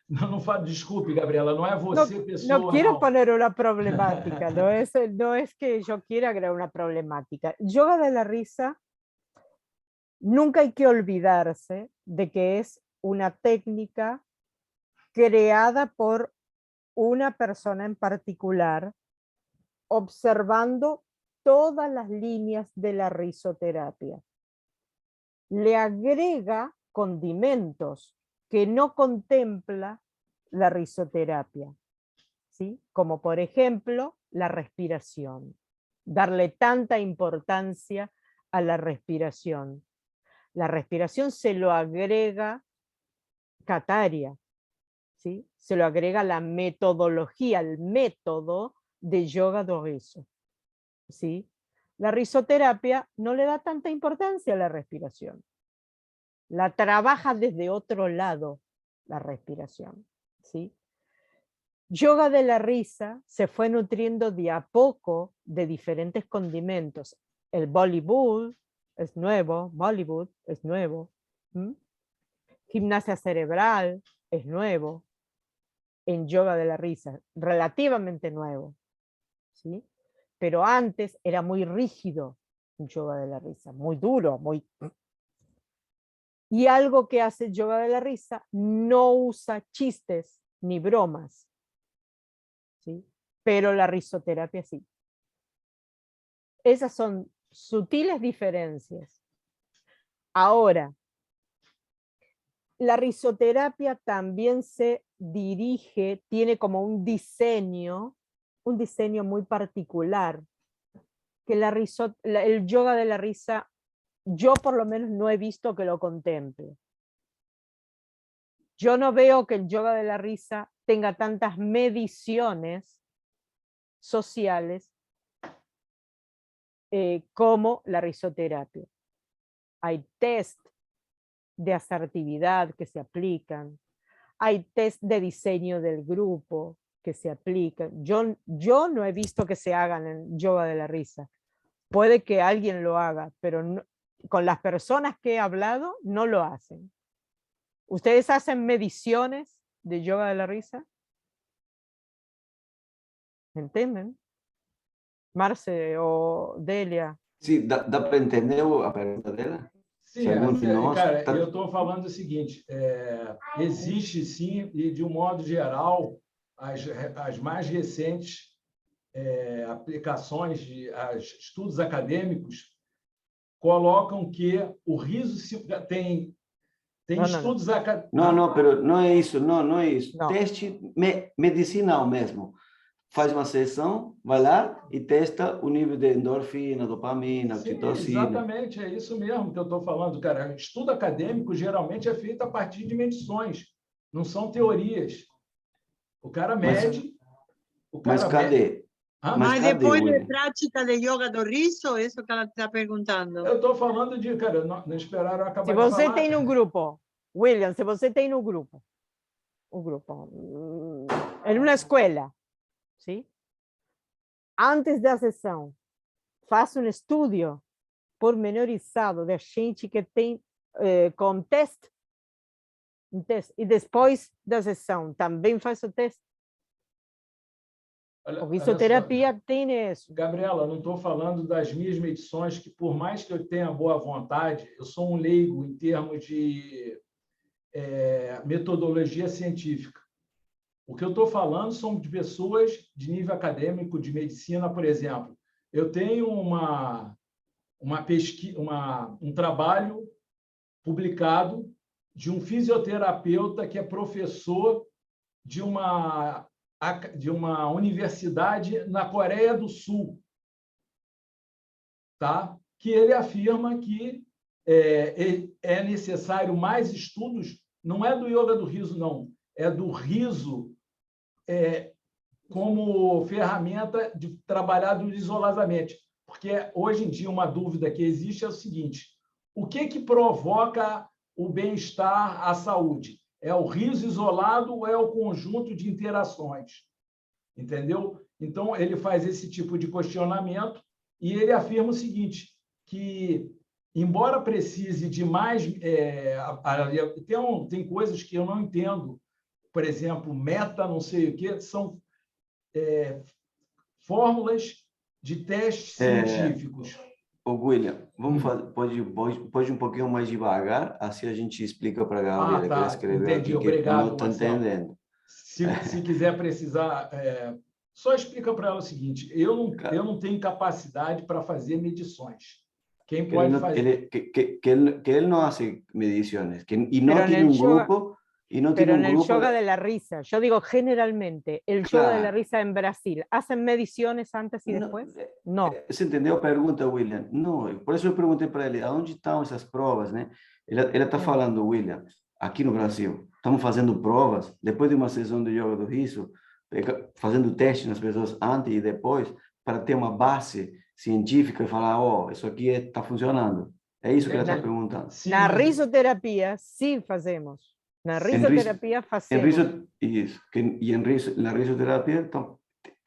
Não falo, desculpe, Gabriela, não é você, pessoa. No quiero poner una problemática, no es que yo quiera agregar una problemática. Yoga de la risa, nunca hay que olvidarse de que es una técnica creada por una persona en particular, observando todas las líneas de la risoterapia. Le agrega condimentos que no contempla la risoterapia, ¿sí? Como por ejemplo la respiración. Darle tanta importancia a la respiración. La respiración se lo agrega Kataria, ¿sí? Se lo agrega la metodología, el método de yoga do riso, ¿sí? La risoterapia no le da tanta importancia a la respiración. la trabaja desde otro lado, la respiración, ¿sí? Yoga de la risa se fue nutriendo de a poco de diferentes condimentos. El Bollywood es nuevo, Bollywood es nuevo. Gimnasia cerebral es nuevo. En yoga de la risa, relativamente nuevo, ¿sí? Pero antes era muy rígido el yoga de la risa, muy duro, muy... Y algo que hace el yoga de la risa, no usa chistes ni bromas, ¿sí? Pero la risoterapia sí. Esas son sutiles diferencias. Ahora, la risoterapia también se dirige, tiene como un diseño muy particular, que el yoga de la risa, yo por lo menos no he visto que lo contemple. Yo no veo que el yoga de la risa tenga tantas mediciones sociales como la risoterapia. Hay test de asertividad que se aplican, hay test de diseño del grupo que se aplican. Yo no he visto que se hagan en yoga de la risa. Puede que alguien lo haga, pero no, con las personas que he hablado no lo hacen. ¿Ustedes hacen mediciones de yoga de la risa? ¿Entienden? Marce o Delia. Sim, dá para entender a pergunta dela? Sim, cara, eu estou falando o seguinte, existe sim, e de um modo geral, as mais recentes aplicações, estudos acadêmicos, colocam que o riso tem estudos acadêmicos... Não, pero não é isso, não é isso. Não. Teste medicinal mesmo. Faz uma sessão, vai lá e testa o nível de endorfina, dopamina, oxitocina. Exatamente, é isso mesmo que eu estou falando, cara. Estudo acadêmico geralmente é feito a partir de medições, não são teorias. O cara mede... Mas cadê? Mas depois de prática de yoga do riso, isso que ela está perguntando. Eu estou falando de, cara, não esperaram acabar se de falar. Se você tem um grupo, William, se você tem um grupo, em uma escola, ¿sí? Antes da sessão, faça um estudo pormenorizado da gente que tem com teste, e depois da sessão também faz o teste. A risoterapia tem isso. Gabriela, não estou falando das minhas medições, que por mais que eu tenha boa vontade, eu sou um leigo em termos de metodologia científica. O que eu estou falando são de pessoas de nível acadêmico, de medicina, por exemplo. Eu tenho um trabalho publicado de um fisioterapeuta que é professor de uma universidade na Coreia do Sul, tá? Que ele afirma que é necessário mais estudos, não é do yoga do riso, não, é do riso como ferramenta de trabalhar isoladamente. Porque hoje em dia uma dúvida que existe é o seguinte: o que provoca o bem-estar, a saúde? É o riso isolado ou é o conjunto de interações? Entendeu? Então, ele faz esse tipo de questionamento e ele afirma o seguinte, que, embora precise de mais... tem coisas que eu não entendo, por exemplo, meta, não sei o quê, são fórmulas de testes científicos. William, vamos fazer, pode um pouquinho mais devagar, assim a gente explica para a Gabriela que ela escreveu. Entendi, obrigado, não está entendendo. Se quiser precisar, só explica para ela o seguinte: eu não tenho capacidade para fazer medições. Quem pode fazer? Que ele não faz medições, e não tem um grupo. Pero en el yoga de la risa, yo digo generalmente, el yoga de la risa en Brasil, ¿hacen mediciones antes y después? No. Você entendeu a pergunta, William? Não, por isso eu perguntei para ele, onde estão essas provas, né? Ela está falando, William, aqui no Brasil, estamos fazendo provas, depois de uma sessão de yoga do riso, fazendo teste nas pessoas antes e depois, para ter uma base científica e falar, isso aqui está funcionando. É isso que ela está perguntando. Sim, Na mas- risoterapia, sim fazemos. Na risoterapia fazemos. Isso. E na risoterapia, então,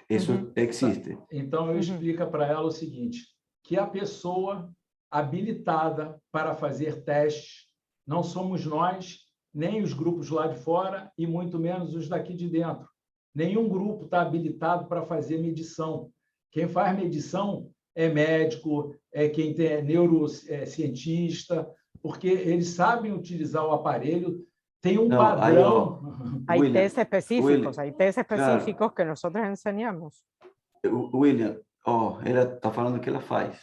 isso existe. Então, eu explico para ela o seguinte, que a pessoa habilitada para fazer testes não somos nós, nem os grupos lá de fora e muito menos os daqui de dentro. Nenhum grupo está habilitado para fazer medição. Quem faz medição é médico, é quem é neurocientista, porque eles sabem utilizar o aparelho, tem um padrão. Hay William, test específicos, William, hay test claro. específicos que nosotros enseñamos. William, ela está falando que ela faz.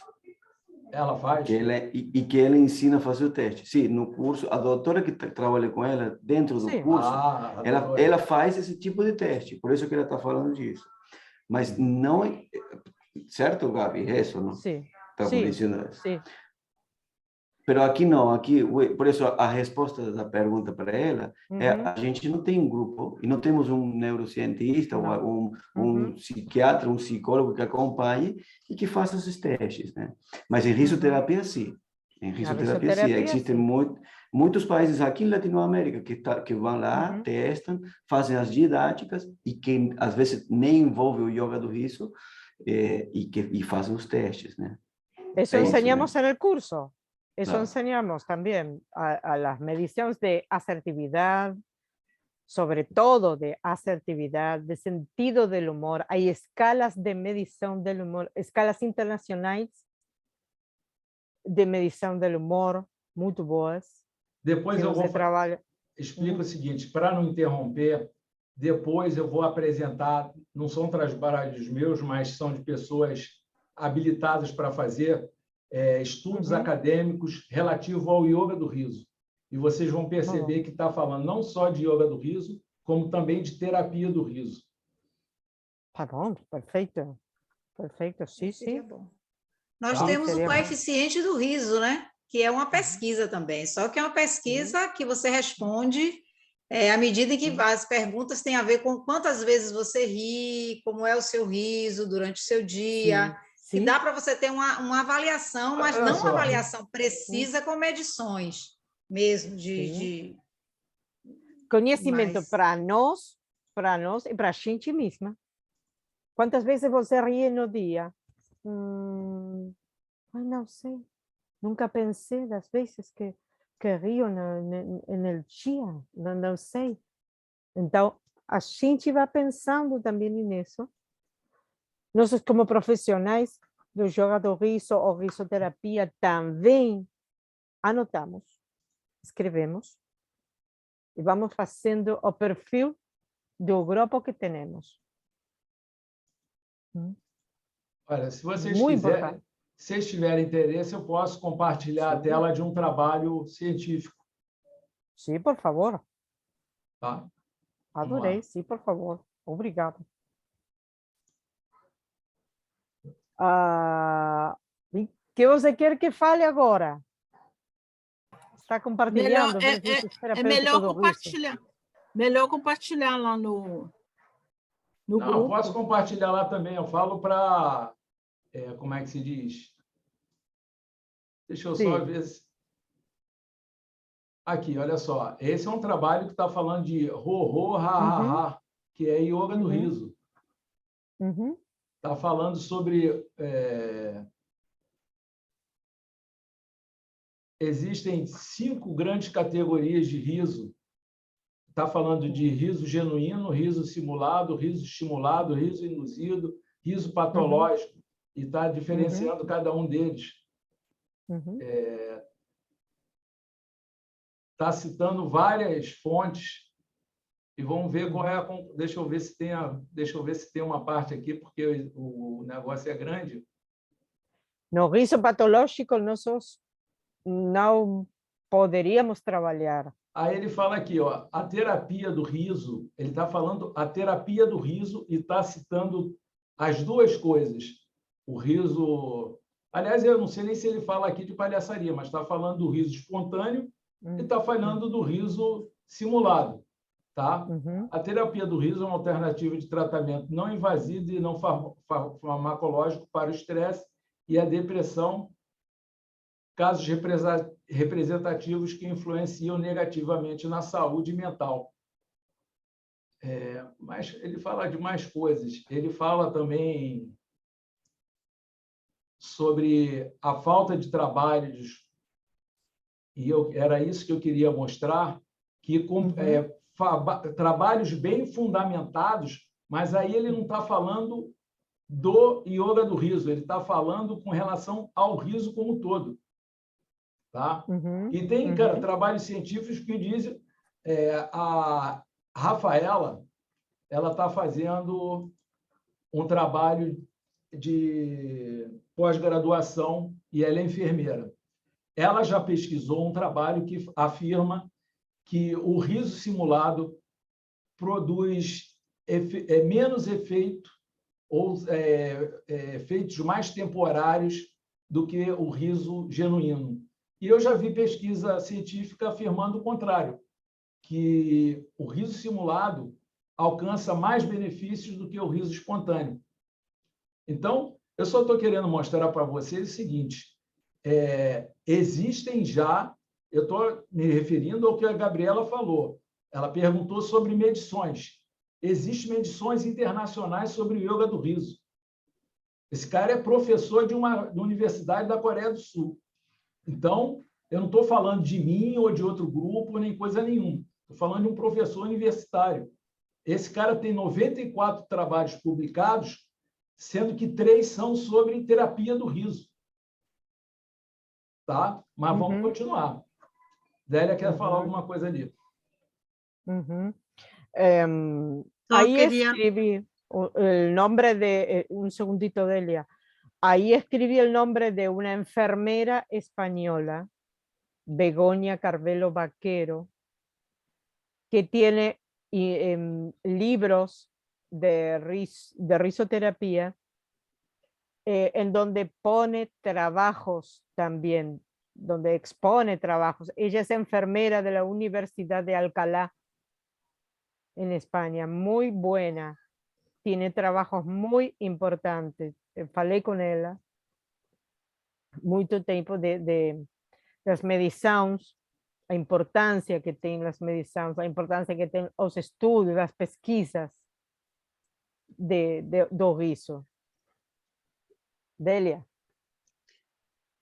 Ela faz? Que ela ensina a fazer o teste. Sim, no curso, a doutora que trabalha com ela, dentro do curso, ela faz esse tipo de teste. Por isso que ela está falando disso. Mas não é... Certo, Gabi? É isso, não? Sim. Está dizendo isso. Sim. Mas aqui não, aqui, por isso a resposta da pergunta para ela é a gente não tem um grupo e não temos um neurocientista ou um psiquiatra, um psicólogo que acompanhe e que faça esses testes, né? Mas em risoterapia, sim. Em risoterapia, sim. Existem muitos países aqui em Latinoamérica que vão lá, testam, fazem as didáticas e que às vezes nem envolve o yoga do riso e fazem os testes, né? Eso enseñamos en el curso. Eso enseñamos también a las mediciones de asertividad, sobre todo de asertividad, de sentido del humor. Hay escalas de medición del humor, escalas internacionais de medição del humor, muito boas. Depois eu vou explico o seguinte, para não interromper, depois eu vou apresentar, não são trabalhos meus, mas são de pessoas habilitadas para fazer estudos acadêmicos relativos ao yoga do riso. E vocês vão perceber que está falando não só de yoga do riso, como também de terapia do riso. Tá bom, perfeito. Perfeito, sim, sim. Nós temos o coeficiente do riso, né? Que é uma pesquisa também, só que é uma pesquisa que você responde à medida em que as perguntas têm a ver com quantas vezes você ri, como é o seu riso durante o seu dia. Que dá para você ter uma avaliação, mas não uma avaliação precisa com medições mesmo de conhecimento para nós e para a gente mesma. Quantas vezes você ri no dia? Não sei. Nunca pensei das vezes que rio no dia. Não sei. Então, a gente vai pensando também nisso. Nós, como profissionais do yoga do riso ou risoterapia, também anotamos, escrevemos e vamos fazendo o perfil do grupo que temos. Olha, se vocês tiverem interesse, eu posso compartilhar a tela de um trabalho científico. Sim, por favor. Tá? Adorei, sim, por favor. Obrigado. Que você quer que fale agora? Está compartilhando? É melhor compartilhar. Melhor compartilhar lá no grupo. Eu posso compartilhar lá também. Eu falo para... como é que se diz? Deixa eu só ver se... Aqui, olha só. Esse é um trabalho que está falando de ho-ho, ha-ha-ha, que é yoga do riso. Está falando sobre... Existem 5 grandes categorias de riso. Está falando de riso genuíno, riso simulado, riso estimulado, riso induzido, riso patológico, e está diferenciando cada um deles. Está citando várias fontes e vamos ver qual é deixa eu ver se tem uma parte aqui, porque o negócio é grande. No riso patológico, nós não poderíamos trabalhar. Aí ele fala aqui, ó, a terapia do riso, ele está falando a terapia do riso e está citando as duas coisas. O riso... Aliás, eu não sei nem se ele fala aqui de palhaçaria, mas está falando do riso espontâneo e está falando do riso simulado. Tá? A terapia do riso é uma alternativa de tratamento não invasivo e não farmacológico para o estresse e a depressão casos representativos que influenciam negativamente na saúde mental. Mas ele fala de mais coisas. Ele fala também sobre a falta de trabalhos, e era isso que eu queria mostrar, que trabalhos bem fundamentados, mas aí ele não está falando do yoga do riso, ele está falando com relação ao riso como um todo. Tá? E tem, cara, trabalhos científicos que dizem... a Rafaela, ela está fazendo um trabalho de pós-graduação e ela é enfermeira. Ela já pesquisou um trabalho que afirma que o riso simulado produz menos efeito ou efeitos mais temporários do que o riso genuíno. E eu já vi pesquisa científica afirmando o contrário, que o riso simulado alcança mais benefícios do que o riso espontâneo. Então, eu só estou querendo mostrar para vocês o seguinte, existem já, eu estou me referindo ao que a Gabriela falou, ela perguntou sobre medições. Existem medições internacionais sobre o yoga do riso. Esse cara é professor de uma universidade da Coreia do Sul. Então, eu não estou falando de mim ou de outro grupo, nem coisa nenhuma. Estou falando de um professor universitário. Esse cara tem 94 trabalhos publicados, sendo que 3 são sobre terapia do riso. Tá? Mas vamos continuar. Délia quer falar alguma coisa ali. Ahí escribí el nombre de, un segundito, Delia. Ahí escribí el nombre de una enfermera española, Begoña Carvelo Vaquero, que tiene libros de risoterapia, en donde pone trabajos también, donde expone trabajos. Ella es enfermera de la Universidad de Alcalá, en España, muy buena. Tiene trabajos muy importantes. Falei con ella muito tempo de las medições, a importância que tem as medições, a importância que tem os estudos, as pesquisas do riso. Délia.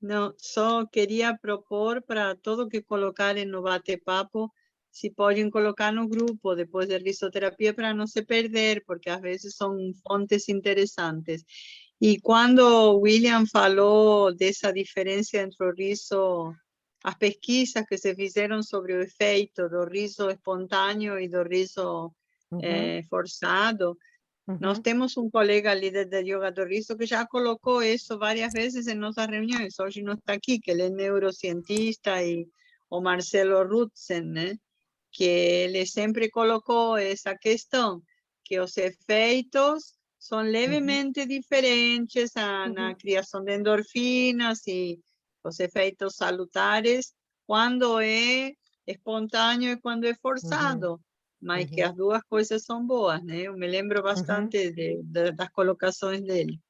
Não, só queria propor para todo que colocarem no bate-papo, se podem colocar no grupo depois da risoterapia para não se perder, porque às vezes são fontes interessantes. E quando o William falou dessa diferença entre o riso, as pesquisas que se fizeram sobre o efeito do riso espontâneo e do riso forçado, nós temos um colega líder de yoga do riso que já colocou isso várias vezes em nossas reuniões. Hoje não está aqui, que ele é neurocientista, e o Marcelo Rutzen, né? Que ele sempre colocou essa questão, que os efeitos são levemente diferentes na criação de endorfinas e os efeitos salutares quando é espontâneo e quando é forçado. Mas que as duas coisas são boas, né? Eu me lembro bastante das colocações dele.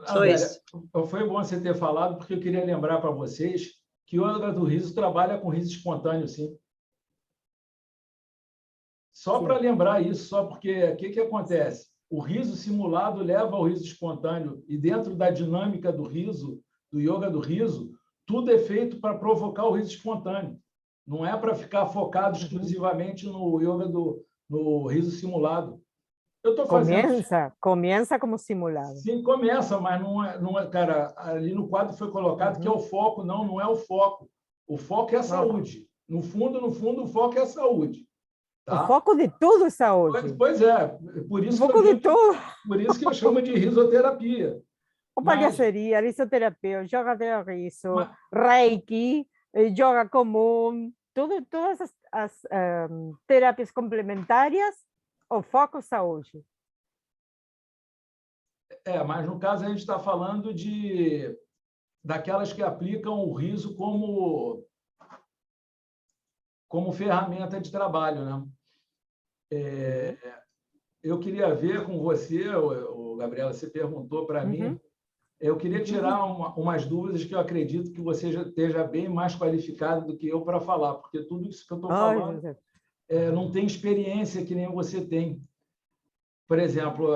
Só isso. Foi bom você ter falado, porque eu queria lembrar para vocês que o yoga do riso trabalha com riso espontâneo, sim. Só para lembrar isso, só porque o que acontece? O riso simulado leva ao riso espontâneo, e dentro da dinâmica do riso, do yoga do riso, tudo é feito para provocar o riso espontâneo. Não é para ficar focado exclusivamente no yoga no riso simulado. Eu estou fazendo... Começa como simulado. Sim, começa, mas não é, cara, ali no quadro foi colocado que é o foco. Não é o foco. O foco é a saúde. No fundo, o foco é a saúde. Tá? O foco de tudo é saúde. Pois é. Por isso que eu chamo de risoterapia. O palhaçaria, risoterapia, yoga de riso, reiki, yoga comum, todas as terapias complementares, o foco é saúde. Mas no caso a gente está falando daquelas que aplicam o riso como ferramenta de trabalho, né? Eu queria ver com você, Gabriela, você perguntou para mim Eu queria tirar umas dúvidas que eu acredito que você já esteja bem mais qualificado do que eu para falar, porque tudo isso que eu estou falando não tem experiência que nem você tem. Por exemplo,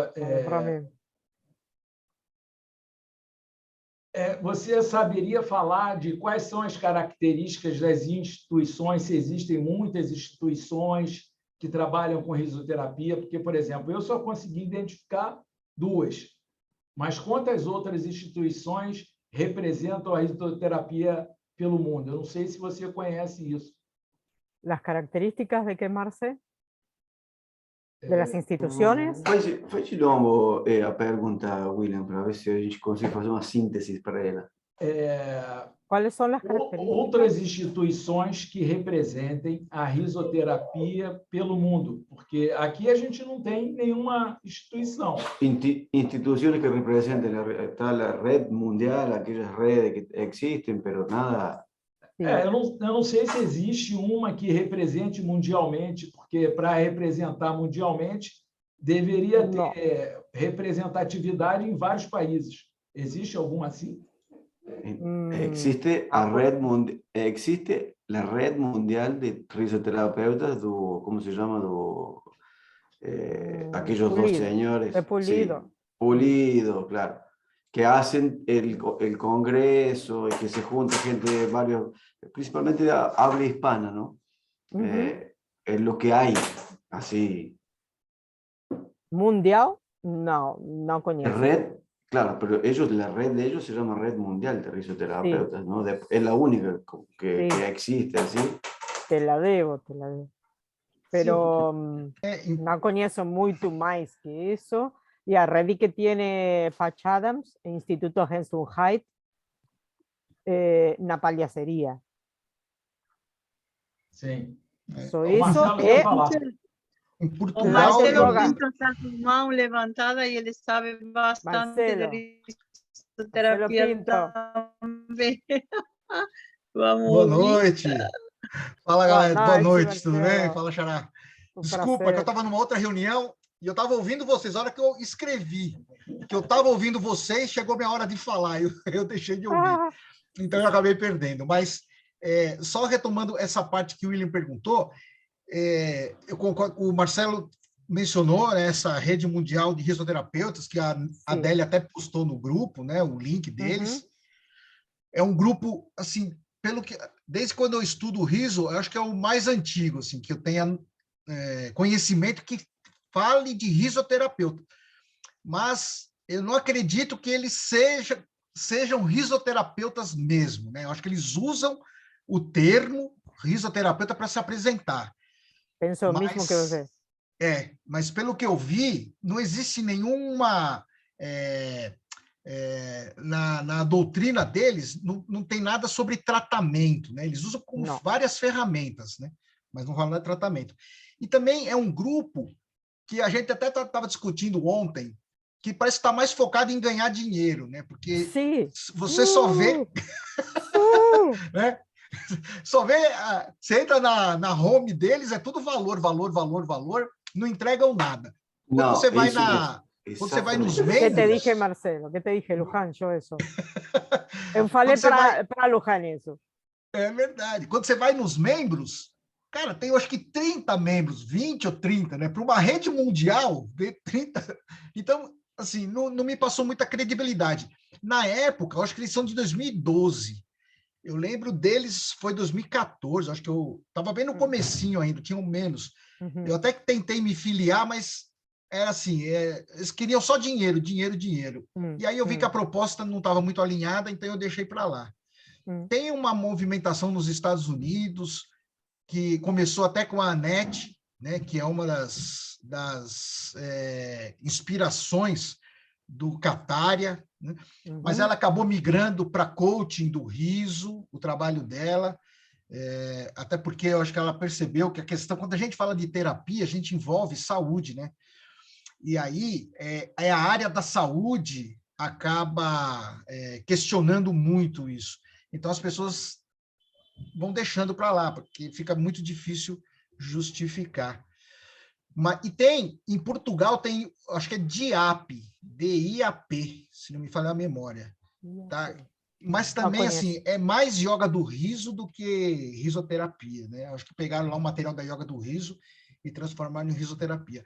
você saberia falar de quais são as características das instituições, se existem muitas instituições que trabalham com risoterapia? Porque, por exemplo, eu só consegui identificar 2, mas quantas outras instituições representam a risoterapia pelo mundo? Eu não sei se você conhece isso. As características de que, Marce? De las instituições? Faz de novo a pergunta, William, para ver se a gente consegue fazer uma síntese para ela. Quais são as características? Outras instituições que representem a risoterapia pelo mundo, porque aqui a gente não tem nenhuma instituição. Instituições que representem a rede mundial, aquelas redes que existem, mas nada... eu não sei se existe uma que represente mundialmente, porque para representar mundialmente deveria ter representatividade em vários países. Existe alguma assim? Existe a rede mundial de risoterapeutas ¿cómo se llama? Aquellos dos señores. Pulido. Sí, Pulido, claro. Que hacen el congreso y que se junta gente de varios, principalmente de habla hispana, ¿no? Es lo que hay, así. ¿Mundial? No conozco. Red, claro, pero la red de ellos se llama Red Mundial de Risoterapeutas, ¿no? Es la única que existe, así. Te la debo. Pero no conozco mucho más que eso. Y a red que tiene Patch Adams, Instituto Henson Hyde, na palhacería. Sim. Isso é... Em Portugal, o Marcelo está com a mão levantada e ele sabe bastante de risoterapia também. Boa noite. Fala, galera. Boa noite, tudo bem? Fala, Xará. Desculpa, que eu estava numa outra reunião e eu estava ouvindo vocês. A hora que eu escrevi, que eu estava ouvindo vocês, chegou minha hora de falar. Eu deixei de ouvir. Então, eu acabei perdendo. Mas, só retomando essa parte que o William perguntou, eu concordo, o Marcelo mencionou, né, essa rede mundial de risoterapeutas, que a Adélia até postou no grupo, né, o link deles. É um grupo, assim, desde quando eu estudo o riso, eu acho que é o mais antigo, assim, que eu tenha conhecimento que fale de risoterapeuta. Mas eu não acredito que eles sejam risoterapeutas mesmo, né? Eu acho que eles usam o termo risoterapeuta para se apresentar. Penso o mesmo que você. Mas pelo que eu vi, não existe nenhuma... na doutrina deles, não tem nada sobre tratamento, né? Eles usam como várias ferramentas, né? Mas não falam de tratamento. E também é um grupo que a gente até estava discutindo ontem, que parece estar mais focado em ganhar dinheiro, né? Porque você só vê... né? Só vê... Você entra na home deles, é tudo valor, não entregam nada. Quando você vai quando você vai nos membros... ¿Qué te dije, Marcelo? ¿Qué te dije, Luján? Yo eso. Eu falei para Luján isso. É verdade. Quando você vai nos membros, cara, tem, eu acho que 30 membros, 20 ou 30, né? Para uma rede mundial, ver 30... Então, assim, não me passou muita credibilidade. Na época, eu acho que eles são de 2012. Eu lembro deles, foi 2014, acho que eu estava bem no comecinho ainda, tinham menos. Eu até tentei me filiar, mas era assim, eles queriam só dinheiro. E aí eu vi que a proposta não estava muito alinhada, então eu deixei para lá. Tem uma movimentação nos Estados Unidos, que começou até com a Annette, né, que é uma das inspirações do Kataria, né? Mas ela acabou migrando para coaching do riso, o trabalho dela, até porque eu acho que ela percebeu que a questão, quando a gente fala de terapia, a gente envolve saúde, né? E aí a área da saúde acaba questionando muito isso. Então as pessoas vão deixando para lá, porque fica muito difícil justificar. Em Portugal tem, acho que é DIAP, D-I-A-P, se não me falha a memória. tá? Mas também, assim, é mais yoga do riso do que risoterapia, né? Acho que pegaram lá o material da yoga do riso e transformaram em risoterapia.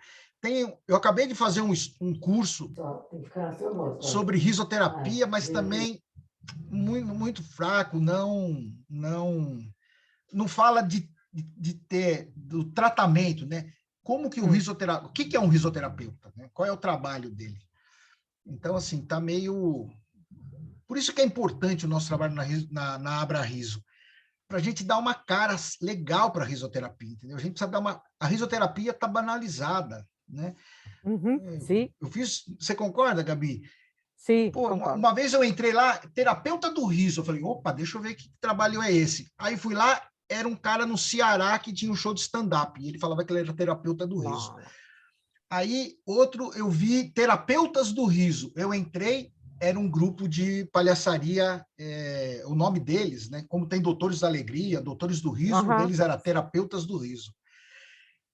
Eu acabei de fazer um curso sobre risoterapia, mas também muito, muito fraco, não fala do tratamento, né? Como que o risoterapeuta, o que é um risoterapeuta, né? Qual é o trabalho dele? Então, assim, tá meio... Por isso que é importante o nosso trabalho na Abra Riso, para a gente dar uma cara legal para a risoterapia, entendeu? A gente precisa dar a risoterapia está banalizada, né? Sim. Você concorda, Gabi? Sim, pô, uma vez eu entrei lá, terapeuta do riso, eu falei, opa, deixa eu ver que trabalho é esse. Aí fui lá, era um cara no Ceará que tinha um show de stand-up, e ele falava que ele era terapeuta do riso. Aí, outro, eu vi terapeutas do riso. Eu entrei, era um grupo de palhaçaria, o nome deles, né? Como tem Doutores da Alegria, Doutores do Riso, um deles era terapeutas do riso.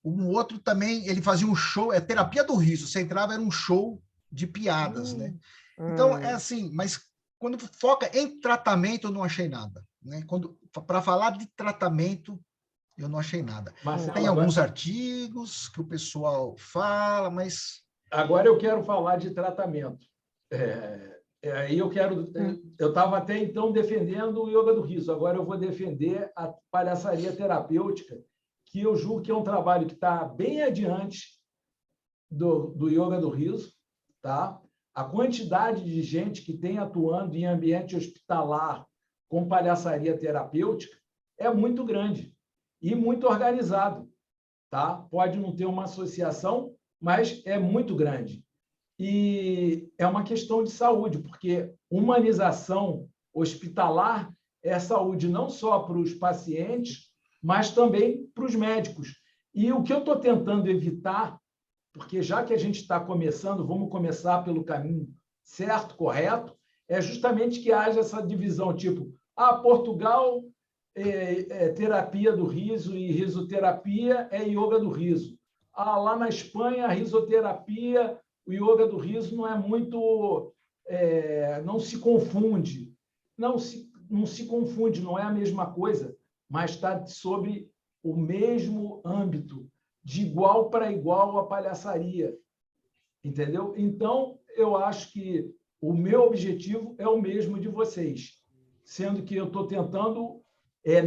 Um outro também, ele fazia um show, terapia do riso. Você entrava, era um show de piadas, né? Então, é assim, mas quando foca em tratamento, eu não achei nada, né? Para falar de tratamento, eu não achei nada. Marcelo, tem alguns artigos que o pessoal fala, mas... Agora eu quero falar de tratamento. Aí eu estava até então defendendo o yoga do riso, agora eu vou defender a palhaçaria terapêutica, que eu julgo que é um trabalho que está bem adiante do yoga do riso, tá? A quantidade de gente que tem atuando em ambiente hospitalar com palhaçaria terapêutica é muito grande e muito organizado, tá? Pode não ter uma associação, mas é muito grande. E é uma questão de saúde, porque humanização hospitalar é saúde não só para os pacientes, mas também para os médicos. E o que eu estou tentando evitar, porque já que a gente está começando, vamos começar pelo caminho certo, correto, é justamente que haja essa divisão, tipo, Portugal é terapia do riso e risoterapia é yoga do riso. Lá na Espanha, a risoterapia, o yoga do riso não é muito... não se confunde. Não se confunde, não é a mesma coisa, mas está sobre o mesmo âmbito, de igual para igual a palhaçaria. Entendeu? Então, eu acho que o meu objetivo é o mesmo de vocês, sendo que eu estou tentando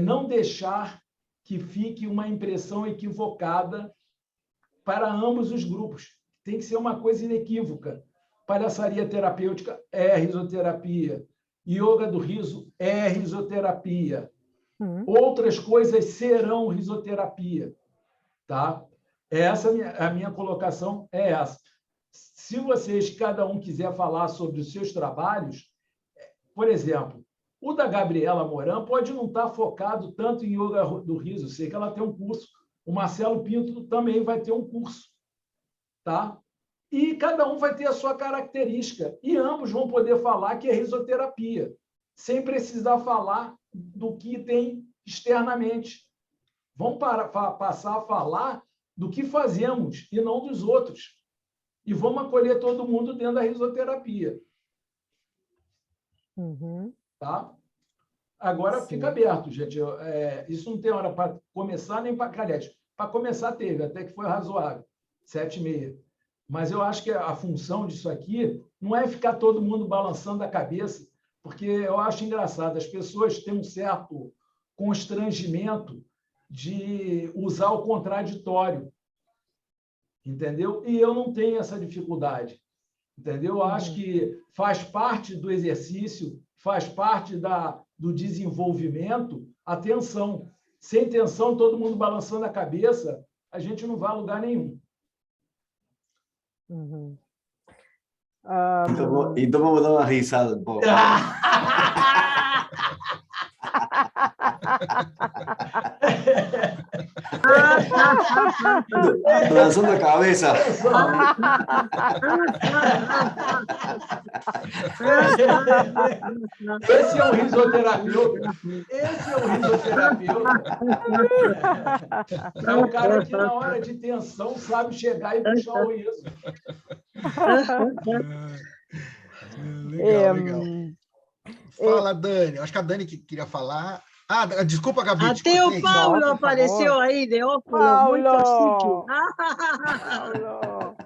não deixar que fique uma impressão equivocada para ambos os grupos. Tem que ser uma coisa inequívoca. Palhaçaria terapêutica é risoterapia. Yoga do riso é risoterapia. Outras coisas serão risoterapia. Tá? A minha colocação é essa. Se vocês, cada um, quiser falar sobre os seus trabalhos, por exemplo, o da Gabriela Moran pode não estar focado tanto em yoga do riso. Eu sei que ela tem um curso. O Marcelo Pinto também vai ter um curso. Tá? E cada um vai ter a sua característica. E ambos vão poder falar que é risoterapia, sem precisar falar do que tem externamente. Vamos passar a falar do que fazemos e não dos outros. E vamos acolher todo mundo dentro da risoterapia. Tá? Agora, fica aberto, gente. Isso não tem hora para começar nem para calhete. Para começar, teve, até que foi razoável, 7h30. Mas eu acho que a função disso aqui não é ficar todo mundo balançando a cabeça, porque eu acho engraçado. As pessoas têm um certo constrangimento de usar o contraditório, entendeu? E eu não tenho essa dificuldade, entendeu? Eu acho que faz parte do exercício, faz parte do desenvolvimento a tensão. Sem tensão, todo mundo balançando a cabeça, a gente não vai a lugar nenhum. Então vamos dar uma risada um pouco. Lançando a cabeça. Esse é um risoterapeuta. É o cara que, na hora de tensão, sabe chegar e puxar o riso. Legal, legal. Fala, Dani. Acho que a Dani que queria falar. Ah, desculpa, Gabi. Até o Paulo No, por apareceu favor. aí de óculos, muito chique. Paulo.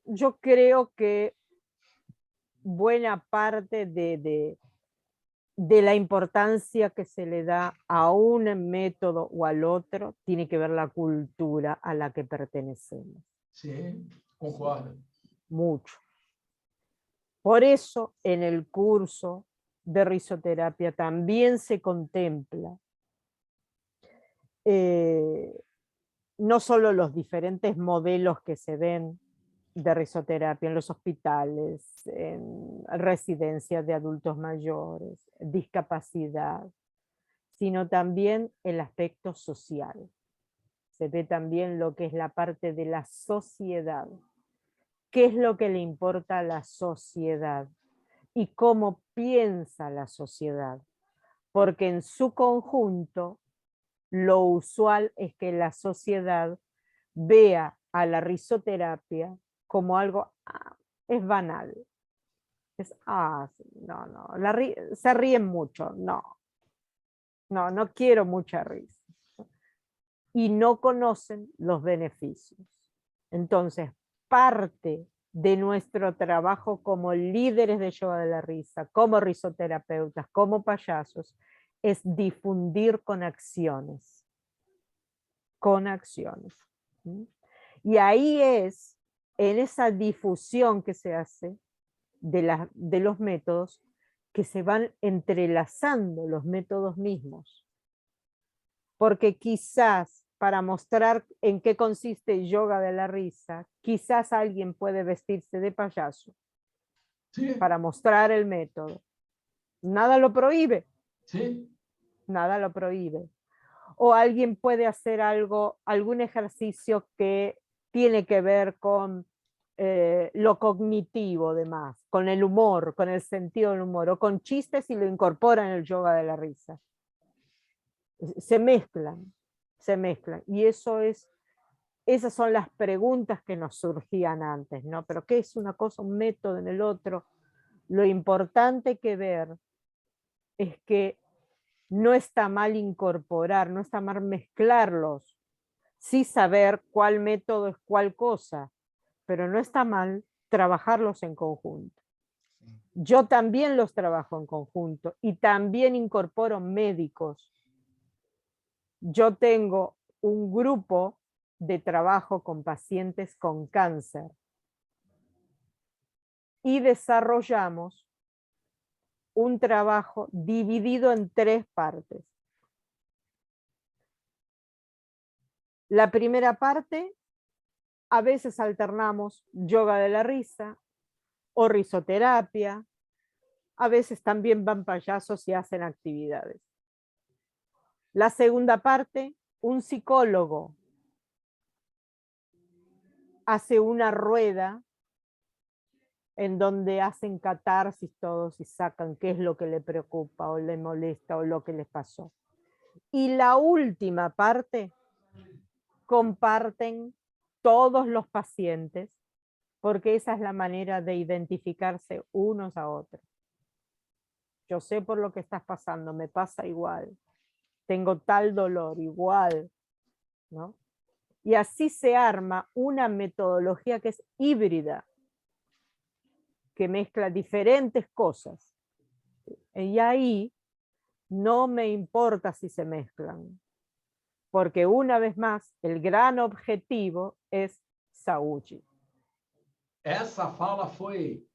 Yo creo que buena parte de la importancia que se le da a un método o al otro tiene que ver la cultura a la que pertenecemos. Sim, concordo. Mucho. Por eso en el curso de risoterapia también se contempla no solo los diferentes modelos que se ven de risoterapia en los hospitales, en residencias de adultos mayores, discapacidad, sino también el aspecto social. Se ve también lo que es la parte de la sociedad. ¿Qué es lo que le importa a la sociedad? Y cómo piensa la sociedad. Porque en su conjunto, lo usual es que la sociedad vea a la risoterapia como algo, es banal. Es, no, se ríen mucho, no quiero mucha risa. Y no conocen los beneficios. Entonces, parte de nuestro trabajo como líderes de yoga de la risa, como risoterapeutas, como payasos, es difundir con acciones. Con acciones. Y ahí es, en esa difusión que se hace de los métodos, que se van entrelazando los métodos mismos. Porque quizás, para mostrar en qué consiste yoga de la risa, quizás alguien puede vestirse de payaso Sí, para mostrar el método. Nada lo prohíbe. sim. Nada lo prohíbe. O alguien puede hacer algún ejercicio que tiene que ver con lo cognitivo, demás, con el humor, con el sentido del humor, o con chistes y lo incorpora en el yoga de la risa. Se mezclan. Y esas son las preguntas que nos surgían antes, ¿no? Pero ¿qué es una cosa, un método en el otro? Lo importante que ver es que no está mal incorporar, no está mal mezclarlos, sí saber cuál método es cuál cosa, pero no está mal trabajarlos en conjunto. Yo también los trabajo en conjunto y también incorporo médicos. Yo tengo un grupo de trabajo con pacientes con cáncer y desarrollamos un trabajo dividido en 3 partes. La primera parte, a veces alternamos yoga de la risa o risoterapia, a veces también van payasos y hacen actividades. La segunda parte, un psicólogo hace una rueda en donde hacen catarsis todos y sacan qué es lo que le preocupa o le molesta o lo que les pasó. Y la última parte, comparten todos los pacientes, porque esa es la manera de identificarse unos a otros. Yo sé por lo que estás pasando, me pasa igual, tengo tal dolor, igual, ¿no? Y así se arma una metodología que es híbrida, que mezcla diferentes cosas. Y ahí no me importa si se mezclan, porque una vez más, el gran objetivo es saúde. Essa fala foi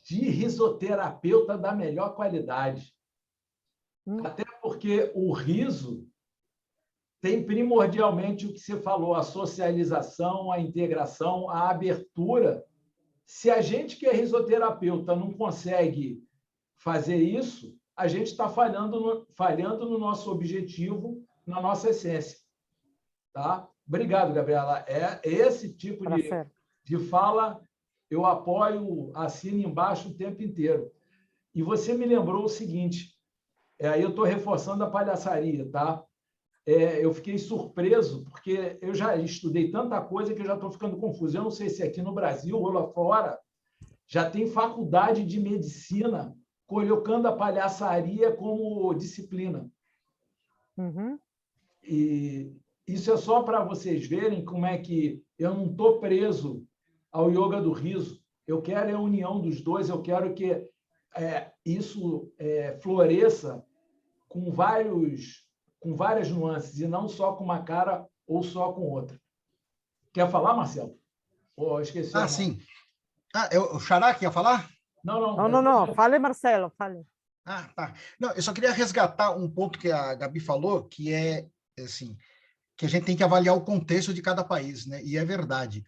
de risoterapeuta da melhor qualidade. Até porque o riso tem primordialmente o que você falou, a socialização, a integração, a abertura. Se a gente que é risoterapeuta não consegue fazer isso, a gente está falhando no nosso objetivo, na nossa essência. Tá? Obrigado, Gabriela. É esse tipo de fala, eu apoio, assino embaixo o tempo inteiro. E você me lembrou o seguinte, aí eu estou reforçando a palhaçaria, tá? Eu fiquei surpreso, porque eu já estudei tanta coisa que eu já estou ficando confuso. Eu não sei se aqui no Brasil ou lá fora Já tem faculdade de medicina colocando a palhaçaria como disciplina. Uhum. E isso é só para vocês verem como é que eu não estou preso ao yoga do riso. Eu quero a união dos dois, eu quero que isso floresça com várias nuances, e não só com uma cara ou só com outra. Quer falar, Marcelo? Ou esqueci? Sim. O Xará que ia falar? Não. Fale, Marcelo, fale. Tá. Não, eu só queria resgatar um ponto que a Gabi falou, que é assim, que a gente tem que avaliar o contexto de cada país, né? E é verdade.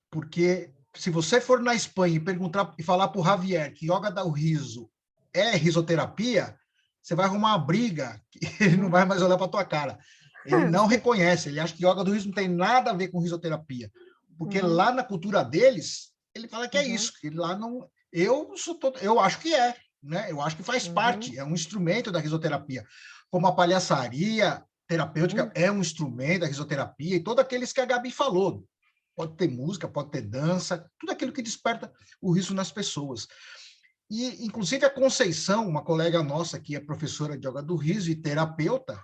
Porque se você for na Espanha e perguntar e falar para o Javier que yoga do riso é risoterapia, você vai arrumar uma briga, que ele não vai mais olhar para a tua cara. Ele não reconhece, ele acha que yoga do riso não tem nada a ver com risoterapia. Porque lá na cultura deles, ele fala que é isso, que lá não... Eu acho que é, né? Eu acho que faz parte, é um instrumento da risoterapia. Como a palhaçaria terapêutica é um instrumento da risoterapia, e todos aqueles que a Gabi falou. Pode ter música, pode ter dança, tudo aquilo que desperta o riso nas pessoas. E, inclusive, a Conceição, uma colega nossa que é professora de yoga do riso e terapeuta,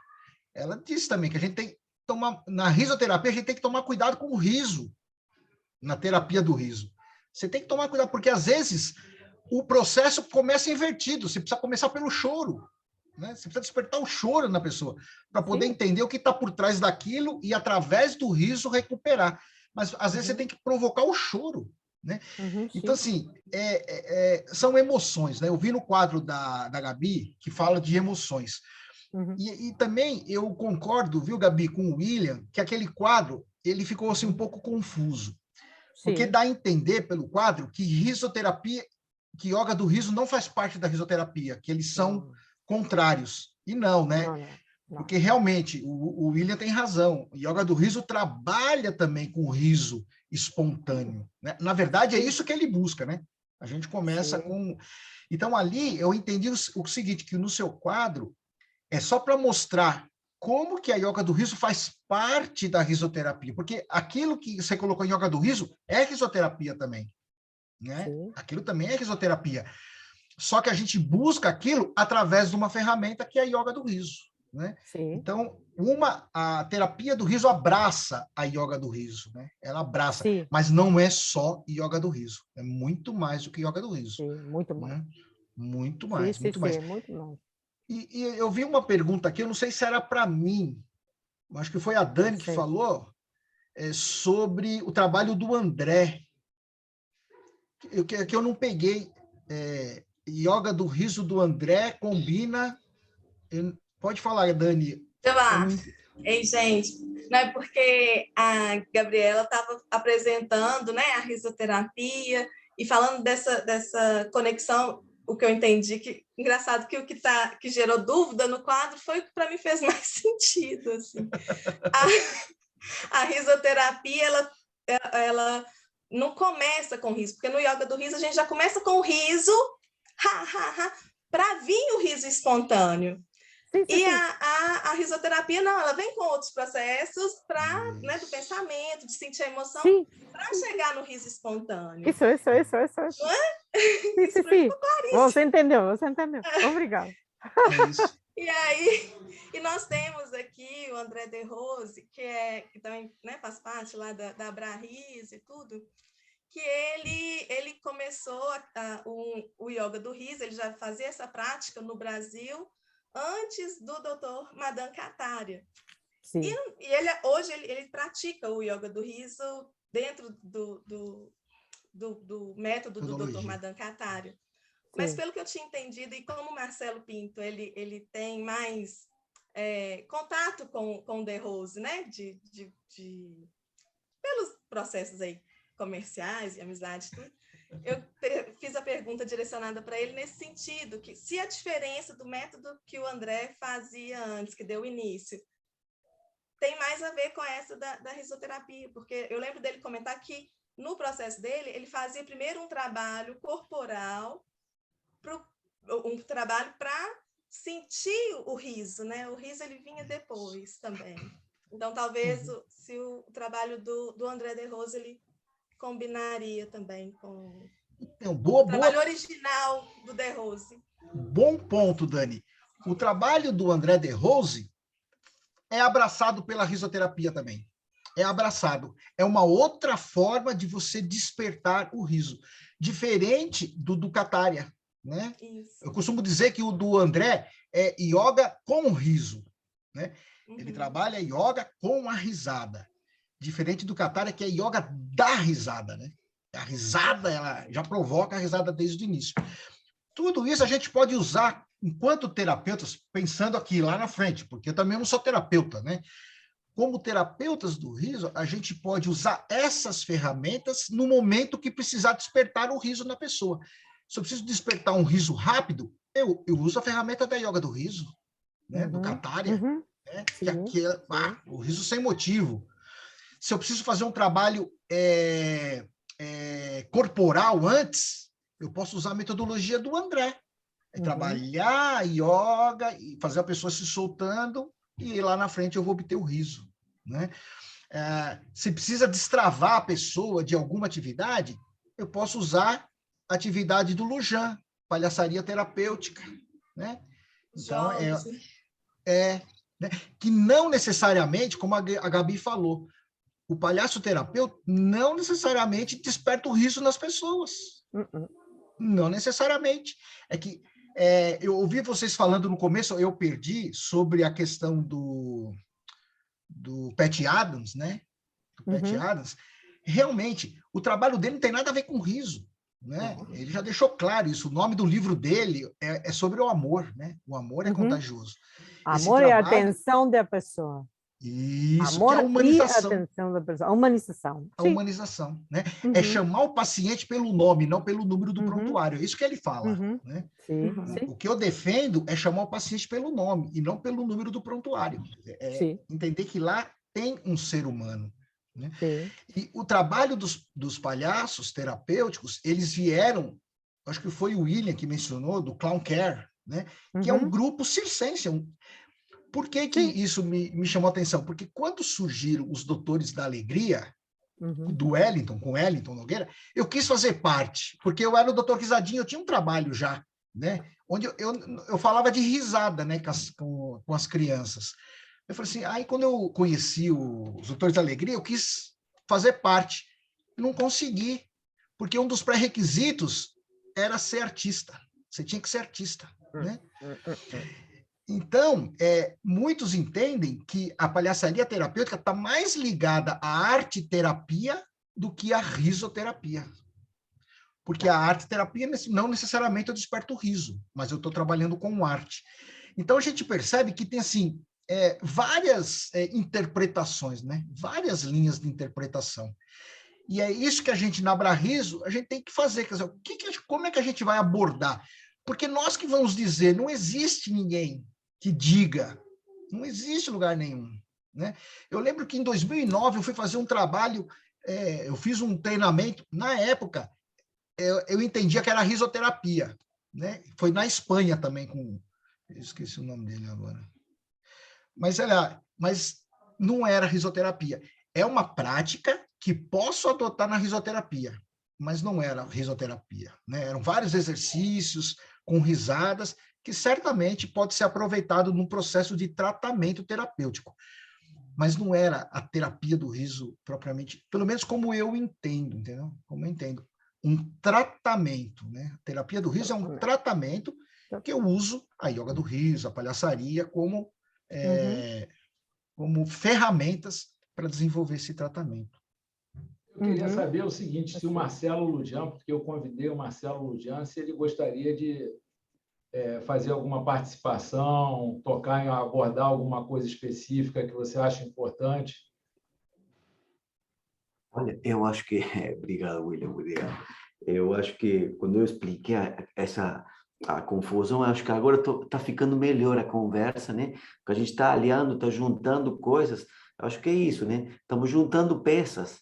ela disse também que a gente tem que tomar, na risoterapia, a gente tem que tomar cuidado com o riso, na terapia do riso. Você tem que tomar cuidado, porque, às vezes, o processo começa invertido, você precisa começar pelo choro, né? Você precisa despertar o choro na pessoa, para poder entender o que está por trás daquilo e, através do riso, recuperar. Mas, às vezes, você tem que provocar o choro, né? Então, assim, são emoções, né? Eu vi no quadro da Gabi, que fala de emoções. E também eu concordo, viu, Gabi, com o William, que aquele quadro, ele ficou, assim, um pouco confuso. Porque dá a entender, pelo quadro, que risoterapia, que yoga do riso não faz parte da risoterapia, que eles são contrários. E não, né? Não. Porque, realmente, o William tem razão. O yoga do riso trabalha também com o riso espontâneo, né? Na verdade, é isso que ele busca, né? A gente começa com... Então, ali, eu entendi o seguinte, que no seu quadro é só para mostrar como que a yoga do riso faz parte da risoterapia, porque aquilo que você colocou em yoga do riso é risoterapia também, né? Aquilo também é risoterapia. Só que a gente busca aquilo através de uma ferramenta que é a yoga do riso, né? Então, a terapia do riso abraça a yoga do riso, né? Ela abraça, mas não é só yoga do riso, é muito mais do que yoga do riso. Muito mais. Né? Muito mais, muito mais. Muito mais. E eu vi uma pergunta aqui, eu não sei se era para mim, acho que foi a Dani que falou, sobre o trabalho do André, que eu não peguei. Yoga do riso do André combina... Pode falar, Dani. Ei, gente, não é porque a Gabriela estava apresentando, né, a risoterapia e falando dessa conexão. O que eu entendi, engraçado que o que gerou dúvida no quadro foi o que para mim fez mais sentido. Assim. A risoterapia, ela não começa com riso, porque no yoga do riso a gente já começa com o riso, para vir o riso espontâneo. E a risoterapia, não, ela vem com outros processos né, do pensamento, de sentir a emoção, para chegar no riso espontâneo. Isso. Não é? Sim. Você entendeu. Obrigada. E aí, nós temos aqui o André de Rose, que também, né, faz parte lá da Abrarise e tudo, que ele começou o yoga do riso, ele já fazia essa prática no Brasil, antes do Dr. Madan Kataria. E hoje ele pratica o yoga do riso dentro do método do Dr. Madan Kataria. Mas pelo que eu tinha entendido, e como o Marcelo Pinto ele tem mais contato com o De Rose, né? Pelos processos aí comerciais e amizade, tudo, eu fiz a pergunta direcionada para ele nesse sentido, que se a diferença do método que o André fazia antes, que deu início, tem mais a ver com essa da risoterapia, porque eu lembro dele comentar que no processo dele, ele fazia primeiro um trabalho corporal, um trabalho para sentir o riso, né? O riso ele vinha depois também. Então, talvez se o trabalho do André de Rose ele combinaria também com O trabalho original do De Rose. Bom ponto, Dani. O trabalho do André De Rose é abraçado pela risoterapia também. É abraçado. É uma outra forma de você despertar o riso. Diferente do Kataria, né? Isso. Eu costumo dizer que o do André é yoga com riso, né? Ele trabalha yoga com a risada. Diferente do Kataria, que é yoga da risada, né? A risada, ela já provoca a risada desde o início. Tudo isso a gente pode usar enquanto terapeutas, pensando aqui lá na frente, porque eu também não sou terapeuta, né? Como terapeutas do riso, a gente pode usar essas ferramentas no momento que precisar despertar o riso na pessoa. Se eu preciso despertar um riso rápido, eu uso a ferramenta da yoga do riso, né? Do Kataria, né? Que aqui é o riso sem motivo. Se eu preciso fazer um trabalho corporal antes, eu posso usar a metodologia do André. Trabalhar a yoga e fazer a pessoa se soltando e lá na frente eu vou obter o riso, né? Se precisa destravar a pessoa de alguma atividade, eu posso usar a atividade do Lujan, palhaçaria terapêutica, né? Então, né? Que não necessariamente, como a Gabi falou, o palhaço terapeuta não necessariamente desperta o riso nas pessoas. Não necessariamente. É que eu ouvi vocês falando no começo, eu perdi, sobre a questão do Pat Adams, né? Do Pat Adams. Realmente, o trabalho dele não tem nada a ver com riso, né? Ele já deixou claro isso. O nome do livro dele é sobre o amor, né? O amor é contagioso. Amor é a atenção da pessoa. Isso, amor que é a humanização. E atenção da pessoa. A humanização. A humanização, né? É chamar o paciente pelo nome, não pelo número do prontuário. É isso que ele fala, né? Sim. O que eu defendo é chamar o paciente pelo nome e não pelo número do prontuário. Entender que lá tem um ser humano, né? E o trabalho dos palhaços terapêuticos, eles vieram, acho que foi o William que mencionou, do Clown Care, né? Que é um grupo circense. Por que isso me chamou a atenção? Porque quando surgiram os Doutores da Alegria, do Wellington, com Wellington Nogueira, eu quis fazer parte, porque eu era o doutor Risadinho, eu tinha um trabalho já, né? Onde eu falava de risada, né? Com as crianças. Eu falei assim, aí quando eu conheci os Doutores da Alegria, eu quis fazer parte. Não consegui, porque um dos pré-requisitos era ser artista. Você tinha que ser artista, né? Então, muitos entendem que a palhaçaria terapêutica está mais ligada à arte-terapia do que à risoterapia. Porque a arte-terapia não necessariamente eu desperto o riso, mas eu estou trabalhando com arte. Então, a gente percebe que tem, assim, várias interpretações, né? Várias linhas de interpretação. E é isso que a gente, na Abrariso, a gente tem que fazer. Quer dizer, como é que a gente vai abordar? Porque nós que vamos dizer, não existe ninguém que diga, não existe lugar nenhum, né? Eu lembro que em 2009 eu fui fazer um trabalho, eu fiz um treinamento, na época, eu entendia que era risoterapia, né? Foi na Espanha também, eu esqueci o nome dele agora. Mas não era risoterapia. É uma prática que posso adotar na risoterapia, mas não era risoterapia, né? Eram vários exercícios com risadas, que certamente pode ser aproveitado num processo de tratamento terapêutico. Mas não era a terapia do riso propriamente, pelo menos como eu entendo, entendeu? Como eu entendo. Um tratamento, né? A terapia do riso é um tratamento que eu uso a yoga do riso, a palhaçaria, como ferramentas para desenvolver esse tratamento. Eu queria saber o seguinte, se o Marcelo Lujan, porque eu convidei o Marcelo Lujan, se ele gostaria de fazer alguma participação, abordar alguma coisa específica que você acha importante. Olha, eu acho que... Obrigado, William, obrigado. Eu acho que quando eu expliquei a confusão, acho que agora está ficando melhor a conversa, né? Porque a gente está aliando, está juntando coisas. Acho que é isso, né? Estamos juntando peças.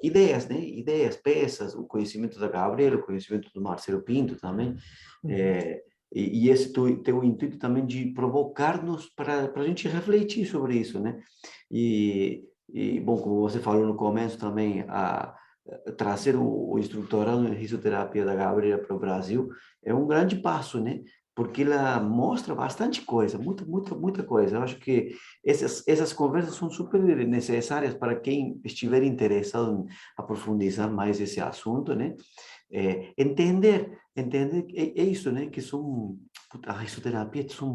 Ideias, né? Ideias, peças, o conhecimento da Gabriela, o conhecimento do Marcelo Pinto também, e esse tem o intuito também de provocar-nos para a gente refletir sobre isso, né? E bom, como você falou no começo também, trazer o instrutorado em risoterapia da Gabriela para o Brasil é um grande passo, né? Porque ela mostra bastante coisa, muita coisa. Eu acho que essas conversas são super necessárias para quem estiver interessado em aprofundar mais esse assunto, né? Entender é isso, né? Que a risoterapia são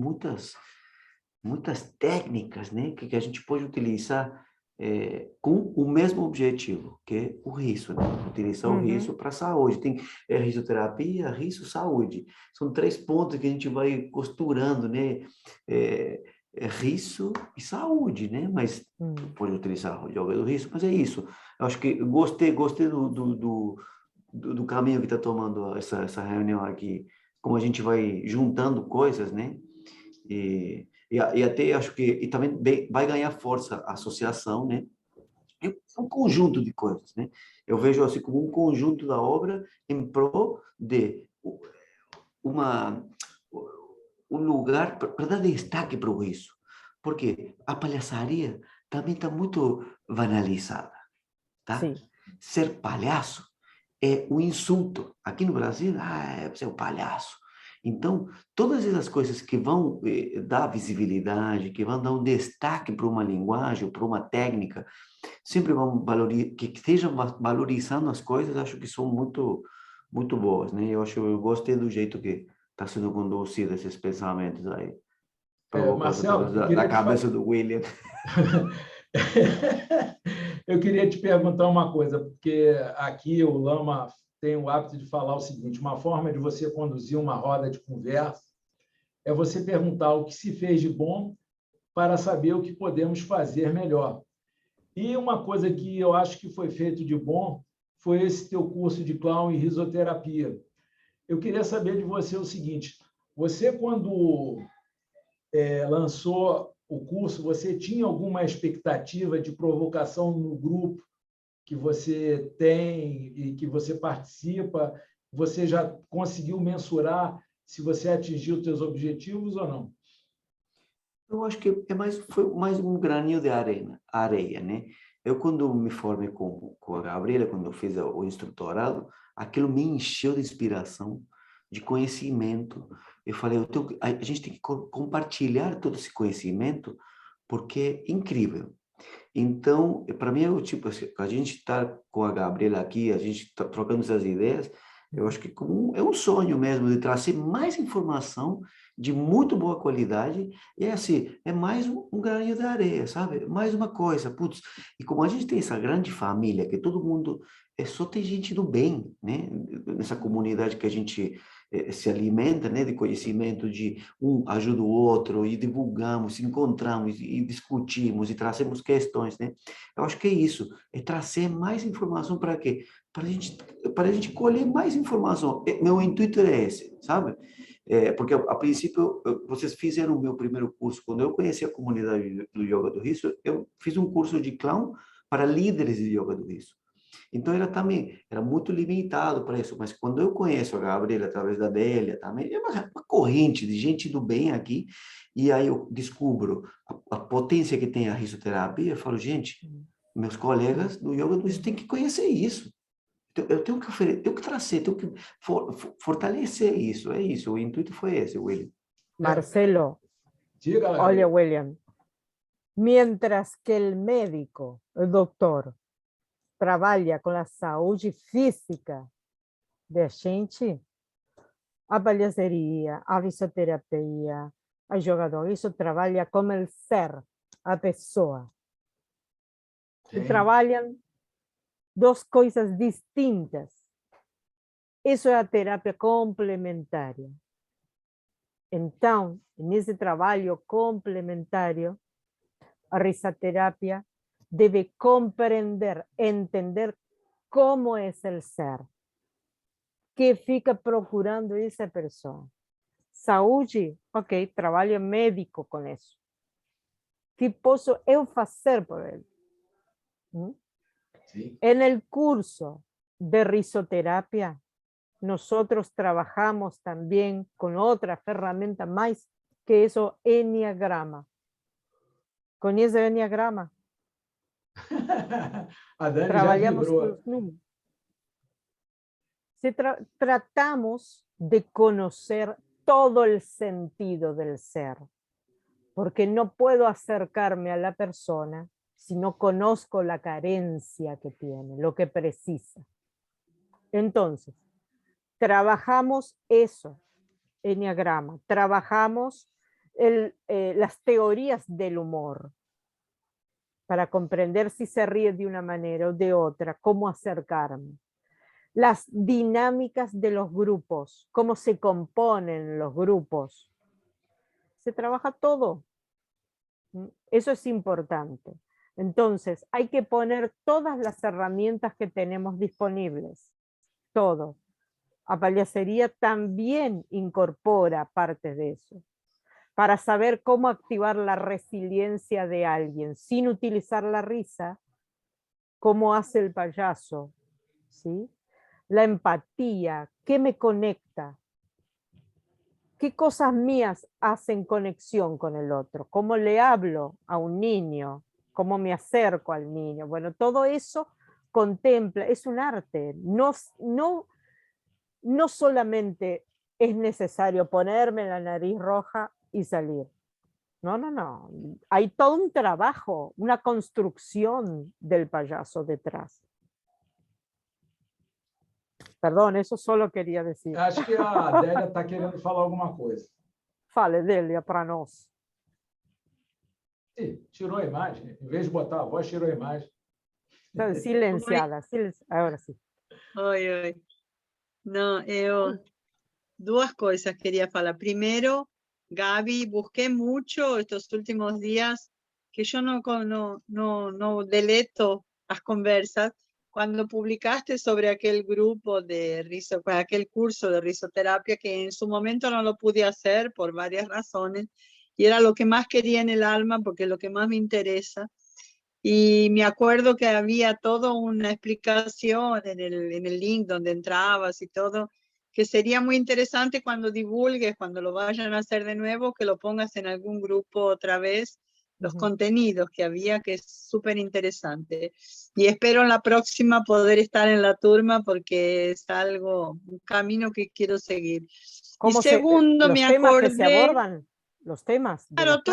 muitas técnicas, né? Que a gente pode utilizar com o mesmo objetivo, que é o riso, né? Utilizar o riso para a saúde. Tem risoterapia, riso, saúde. São 3 pontos que a gente vai costurando, né? Riso e saúde, né? Mas pode utilizar o yoga do riso, mas é isso. Eu acho que gostei do caminho que está tomando essa reunião aqui, como a gente vai juntando coisas, né? E até acho que também vai ganhar força a associação, né? É um conjunto de coisas, né? Eu vejo assim como um conjunto da obra em prol de um lugar para dar destaque para isso, porque a palhaçaria também está muito banalizada, tá? Sim. Ser palhaço é um insulto. Aqui no Brasil, você é um palhaço. Então, todas essas coisas que vão dar visibilidade, que vão dar um destaque para uma linguagem, para uma técnica, sempre vão que estejam valorizando as coisas, acho que são muito boas, né? Eu gostei do jeito que está sendo conduzido esses pensamentos aí. Marcelo, Da cabeça do William. Eu queria te perguntar uma coisa, porque aqui o Lama tem o hábito de falar o seguinte: uma forma de você conduzir uma roda de conversa é você perguntar o que se fez de bom para saber o que podemos fazer melhor. E uma coisa que eu acho que foi feito de bom foi esse teu curso de clown e risoterapia. Eu queria saber de você o seguinte: você, quando lançou o curso, você tinha alguma expectativa de provocação no grupo que você tem e que você participa? Você já conseguiu mensurar se você atingiu os seus objetivos ou não? Eu acho que foi mais um graninho de areia, né? Eu, quando me formei com a Gabriela, quando eu fiz o instrutorado, aquilo me encheu de inspiração, de conhecimento. Eu falei, a gente tem que compartilhar todo esse conhecimento, porque é incrível. Então, para mim, tipo, a gente está com a Gabriela aqui, a gente está trocando essas ideias, eu acho que é um sonho mesmo de trazer mais informação de muito boa qualidade, e assim, é mais um graninho de areia, sabe? Mais uma coisa, putz. E como a gente tem essa grande família, que todo mundo só tem gente do bem, né? Nessa comunidade que a gente se alimenta, né, de conhecimento, de um ajuda o outro, e divulgamos, se encontramos, e discutimos, e trazemos questões, né? Eu acho que é isso, é trazer mais informação para quê? Para a gente colher mais informação. Meu intuito é esse, sabe? Porque, a princípio, vocês fizeram o meu primeiro curso. Quando eu conheci a comunidade do Yoga do Riso, eu fiz um curso de clown para líderes de Yoga do Riso. Então, era muito limitado para isso. Mas quando eu conheço a Gabriela, através da Délia, também, é uma corrente de gente do bem aqui, e aí eu descubro a potência que tem a risoterapia, eu falo, gente, meus colegas do Yoga do Riso têm que conhecer isso. Eu tenho que oferecer, tenho que trazer, tenho que fortalecer isso. É isso, o intuito foi esse, William. Marcelo, oye, William, mientras que el médico, el doctor, trabalha com a saúde física da gente, a palhaçaria, a fisioterapia, a jogador, isso trabalha com o ser, a pessoa. E trabalham 2 coisas distintas. Isso é a terapia complementar. Então, nesse trabalho complementar, a risoterapia deve compreender, entender como é o ser, que fica procurando essa pessoa. Saúde, ok, trabalho médico com isso. Que posso eu fazer por ele? En el curso de risoterapia, nosotros trabajamos también con otra herramienta más, que es el enneagrama. ¿Conoce el enneagrama? A Dani Trabajamos já con los números. Tratamos de conocer todo el sentido del ser, porque no puedo acercarme a la persona si no conozco la carencia que tiene, lo que precisa. Entonces, trabajamos eso, Enneagrama, trabajamos las teorías del humor, para comprender si se ríe de una manera o de otra, cómo acercarme. Las dinámicas de los grupos, cómo se componen los grupos. Se trabaja todo. Eso es importante. Entonces, hay que poner todas las herramientas que tenemos disponibles. Todo. La payasería también incorpora partes de eso, para saber cómo activar la resiliencia de alguien sin utilizar la risa, cómo hace el payaso, ¿sí? La empatía, ¿qué me conecta? ¿Qué cosas mías hacen conexión con el otro? ¿Cómo le hablo a un niño? ¿Cómo me acerco al niño? Bueno, todo eso contempla, es un arte. No solamente es necesario ponerme la nariz roja y salir. No. Hay todo un trabajo, una construcción del payaso detrás. Perdão, isso só queria dizer. Acho que a Adélia está querendo falar alguma coisa. Fale, Délia, para nós. Sim, tirou a imagem. Em vez de botar a voz, tirou a imagem. Está silenciada. Agora sim. Oi. Não, duas coisas queria falar. Primeiro, Gaby, busqué mucho estos últimos días que yo no deleto las conversas. Cuando publicaste sobre aquel grupo de aquel curso de risoterapia, que en su momento no lo pude hacer por varias razones, y era lo que más quería en el alma, porque es lo que más me interesa. Y me acuerdo que había toda una explicación en el link donde entrabas y todo, que sería muy interesante cuando divulgues, cuando lo vayan a hacer de nuevo, que lo pongas en algún grupo otra vez, los contenidos que había, que es súper interesante. Y espero en la próxima poder estar en la turma, porque es un camino que quiero seguir. Y segundo, me acordé... Los temas que se abordan, los temas de claro, las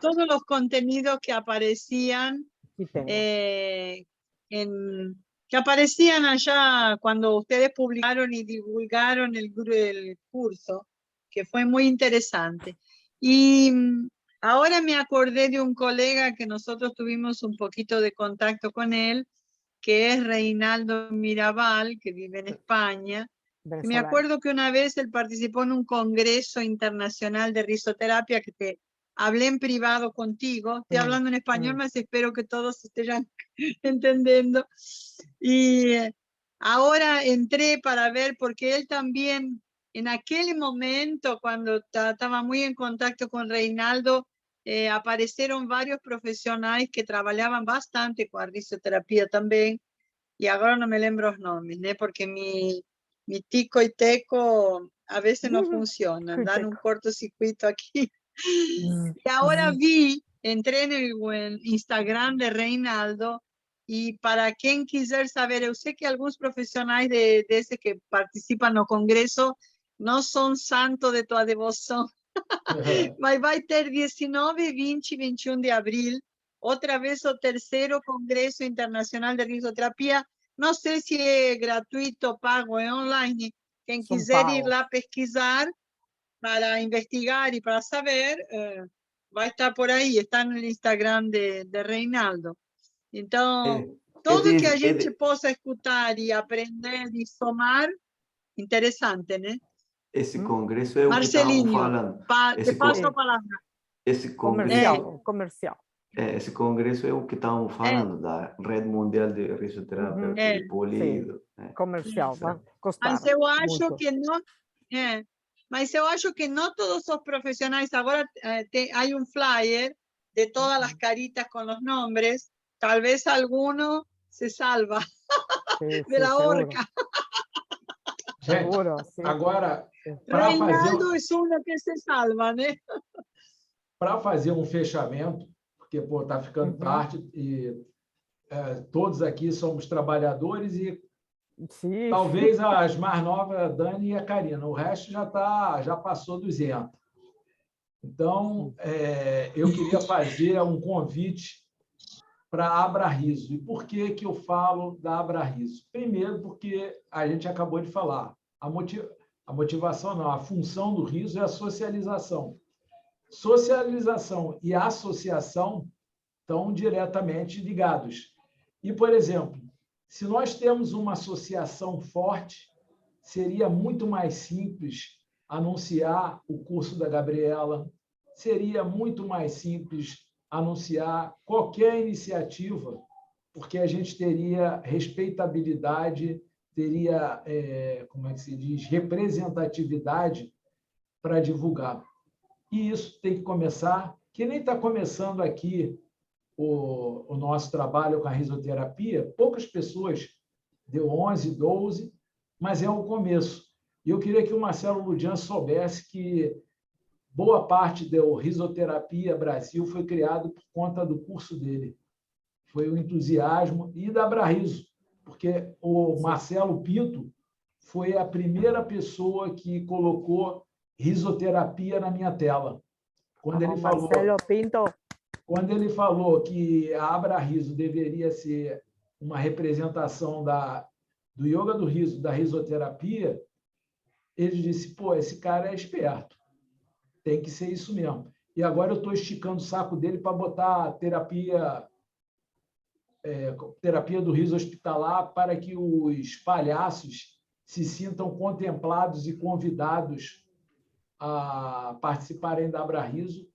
todos los contenidos que aparecían, que aparecían allá cuando ustedes publicaron y divulgaron el curso, que fue muy interesante. Y ahora me acordé de un colega que nosotros tuvimos un poquito de contacto con él, que es Reinaldo Mirabal, que vive en España. Me acuerdo que una vez él participó en un congreso internacional de risoterapia, que te hablé en privado contigo. Estoy hablando en español, mas espero que todos estén entendiendo. Y ahora entré para ver, porque él también, en aquel momento, cuando estaba muy en contacto con Reinaldo, aparecieron varios profesionales que trabajaban bastante con risoterapia también, y ahora no me lembro los nombres, ¿no? Porque mi tico y teco a veces no funcionan, dan un cortocircuito aquí. Y ahora entré en el Instagram de Reinaldo, y para quien quiser saber, yo sé que algunos profesionales de ese que participan en el congreso no son santos de toda devoción. Mas vai ter 19, 20 y 21 de abril, otra vez el tercero Congreso Internacional de Risoterapia. No sé si es gratuito, pago, es online. Quien quiser ir lá pesquisar para investigar y para saber, va a estar por ahí, está en el Instagram de Reinaldo. Entonces, todo que a gente possa escutar y aprender y somar, interesante, ¿no? Esse congresso é o que estavam falando. Te passo a palavra. Esse comercial. Esse congresso é o que estavam falando, da Rede Mundial de Risoterapia, Polido. Comercial, vai custar. Mas eu acho que não... mas eu acho que não todos os profissionais... Agora há um flyer de todas as caritas com os nomes. Talvez alguno se salva de la horca. Gente, agora, Reinaldo é um que se salva, né? Para fazer um fechamento, porque está ficando tarde, e todos aqui somos trabalhadores e Sí. Talvez as mais novas, Dani e a Karina. O resto já passou 200. Então, eu queria fazer um convite para a Abrarizo. E por que eu falo da Abrarizo? Primeiro, porque a gente acabou de falar. A motivação não, a função do riso é a socialização. Socialização e associação estão diretamente ligados. E, por exemplo, se nós temos uma associação forte, seria muito mais simples anunciar o curso da Gabriela, seria muito mais simples anunciar qualquer iniciativa, porque a gente teria respeitabilidade, teria, como é que se diz, representatividade para divulgar. E isso tem que começar, que nem está começando aqui o nosso trabalho com a risoterapia, poucas pessoas, deu 11, 12, mas é um começo. E eu queria que o Marcelo Ludian soubesse que boa parte do Risoterapia Brasil foi criado por conta do curso dele. Foi o entusiasmo e da Abrarizo, porque o Marcelo Pinto foi a primeira pessoa que colocou risoterapia na minha tela. Quando ele falou, Marcelo Pinto. Quando ele falou que a Abrarizo deveria ser uma representação do yoga do riso, da risoterapia, ele disse, pô, esse cara é esperto. Tem que ser isso mesmo. E agora eu estou esticando o saco dele para botar terapia do riso hospitalar para que os palhaços se sintam contemplados e convidados a participarem da Abrarizo,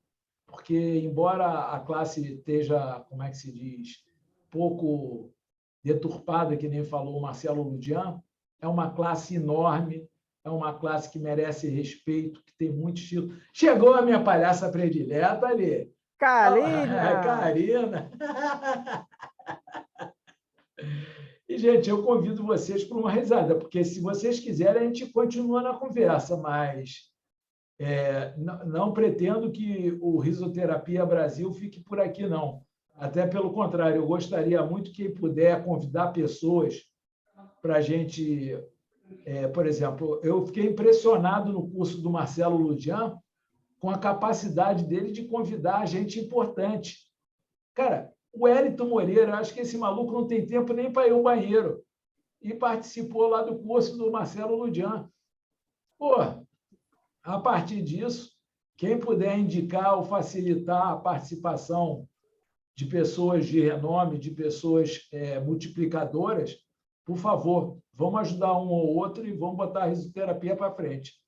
porque, embora a classe esteja, como é que se diz, pouco deturpada, que nem falou o Marcelo Ludian, é uma classe enorme, é uma classe que merece respeito, que tem muito estilo. Chegou a minha palhaça predileta ali. Karina! Karina! E, gente, eu convido vocês para uma risada, porque, se vocês quiserem, a gente continua na conversa, mas não pretendo que o Risoterapia Brasil fique por aqui, não. Até pelo contrário, eu gostaria muito que puder convidar pessoas para a gente... por exemplo, eu fiquei impressionado no curso do Marcelo Ludian com a capacidade dele de convidar gente importante. Cara, o Wellington Moreira, acho que esse maluco não tem tempo nem para ir ao banheiro, e participou lá do curso do Marcelo Ludian. Pô, a partir disso, quem puder indicar ou facilitar a participação de pessoas de renome, de pessoas multiplicadoras, por favor, vamos ajudar um ou outro e vamos botar a risoterapia para frente.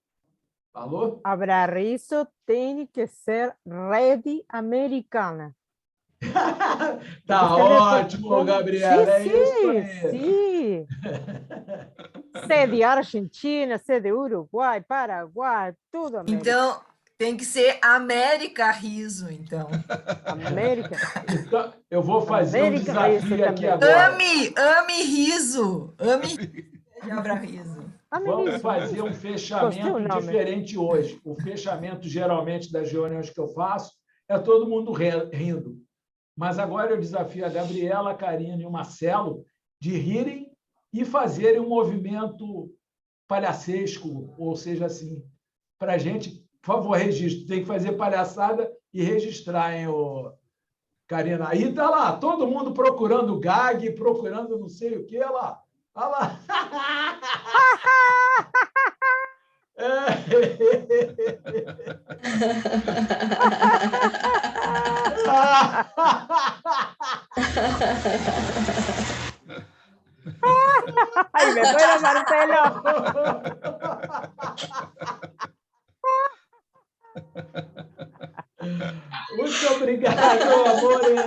Falou? Abrarizo tem que ser rede americana. Tá ótimo, Gabriela. Sim, isso aí. sim. Sede Argentina, sede Uruguai, Paraguai, tudo América. Então, tem que ser América Riso, então. América. Então, eu vou fazer um América desafio aqui agora. Ame riso. Ame de Abrarizo. Vamos fazer um fechamento diferente hoje. O fechamento, geralmente, das reuniões que eu faço, é todo mundo rindo. Mas agora eu desafio a Gabriela, a Karina e o Marcelo de rirem e fazerem um movimento palhacesco, ou seja, assim, para a gente, por favor, registro. Tem que fazer palhaçada e registrar, hein, Karina? Aí está lá, todo mundo procurando gag, procurando não sei o que, olha lá. Olha lá. Ay, me muero, Marcelo. Muito obrigado, amores.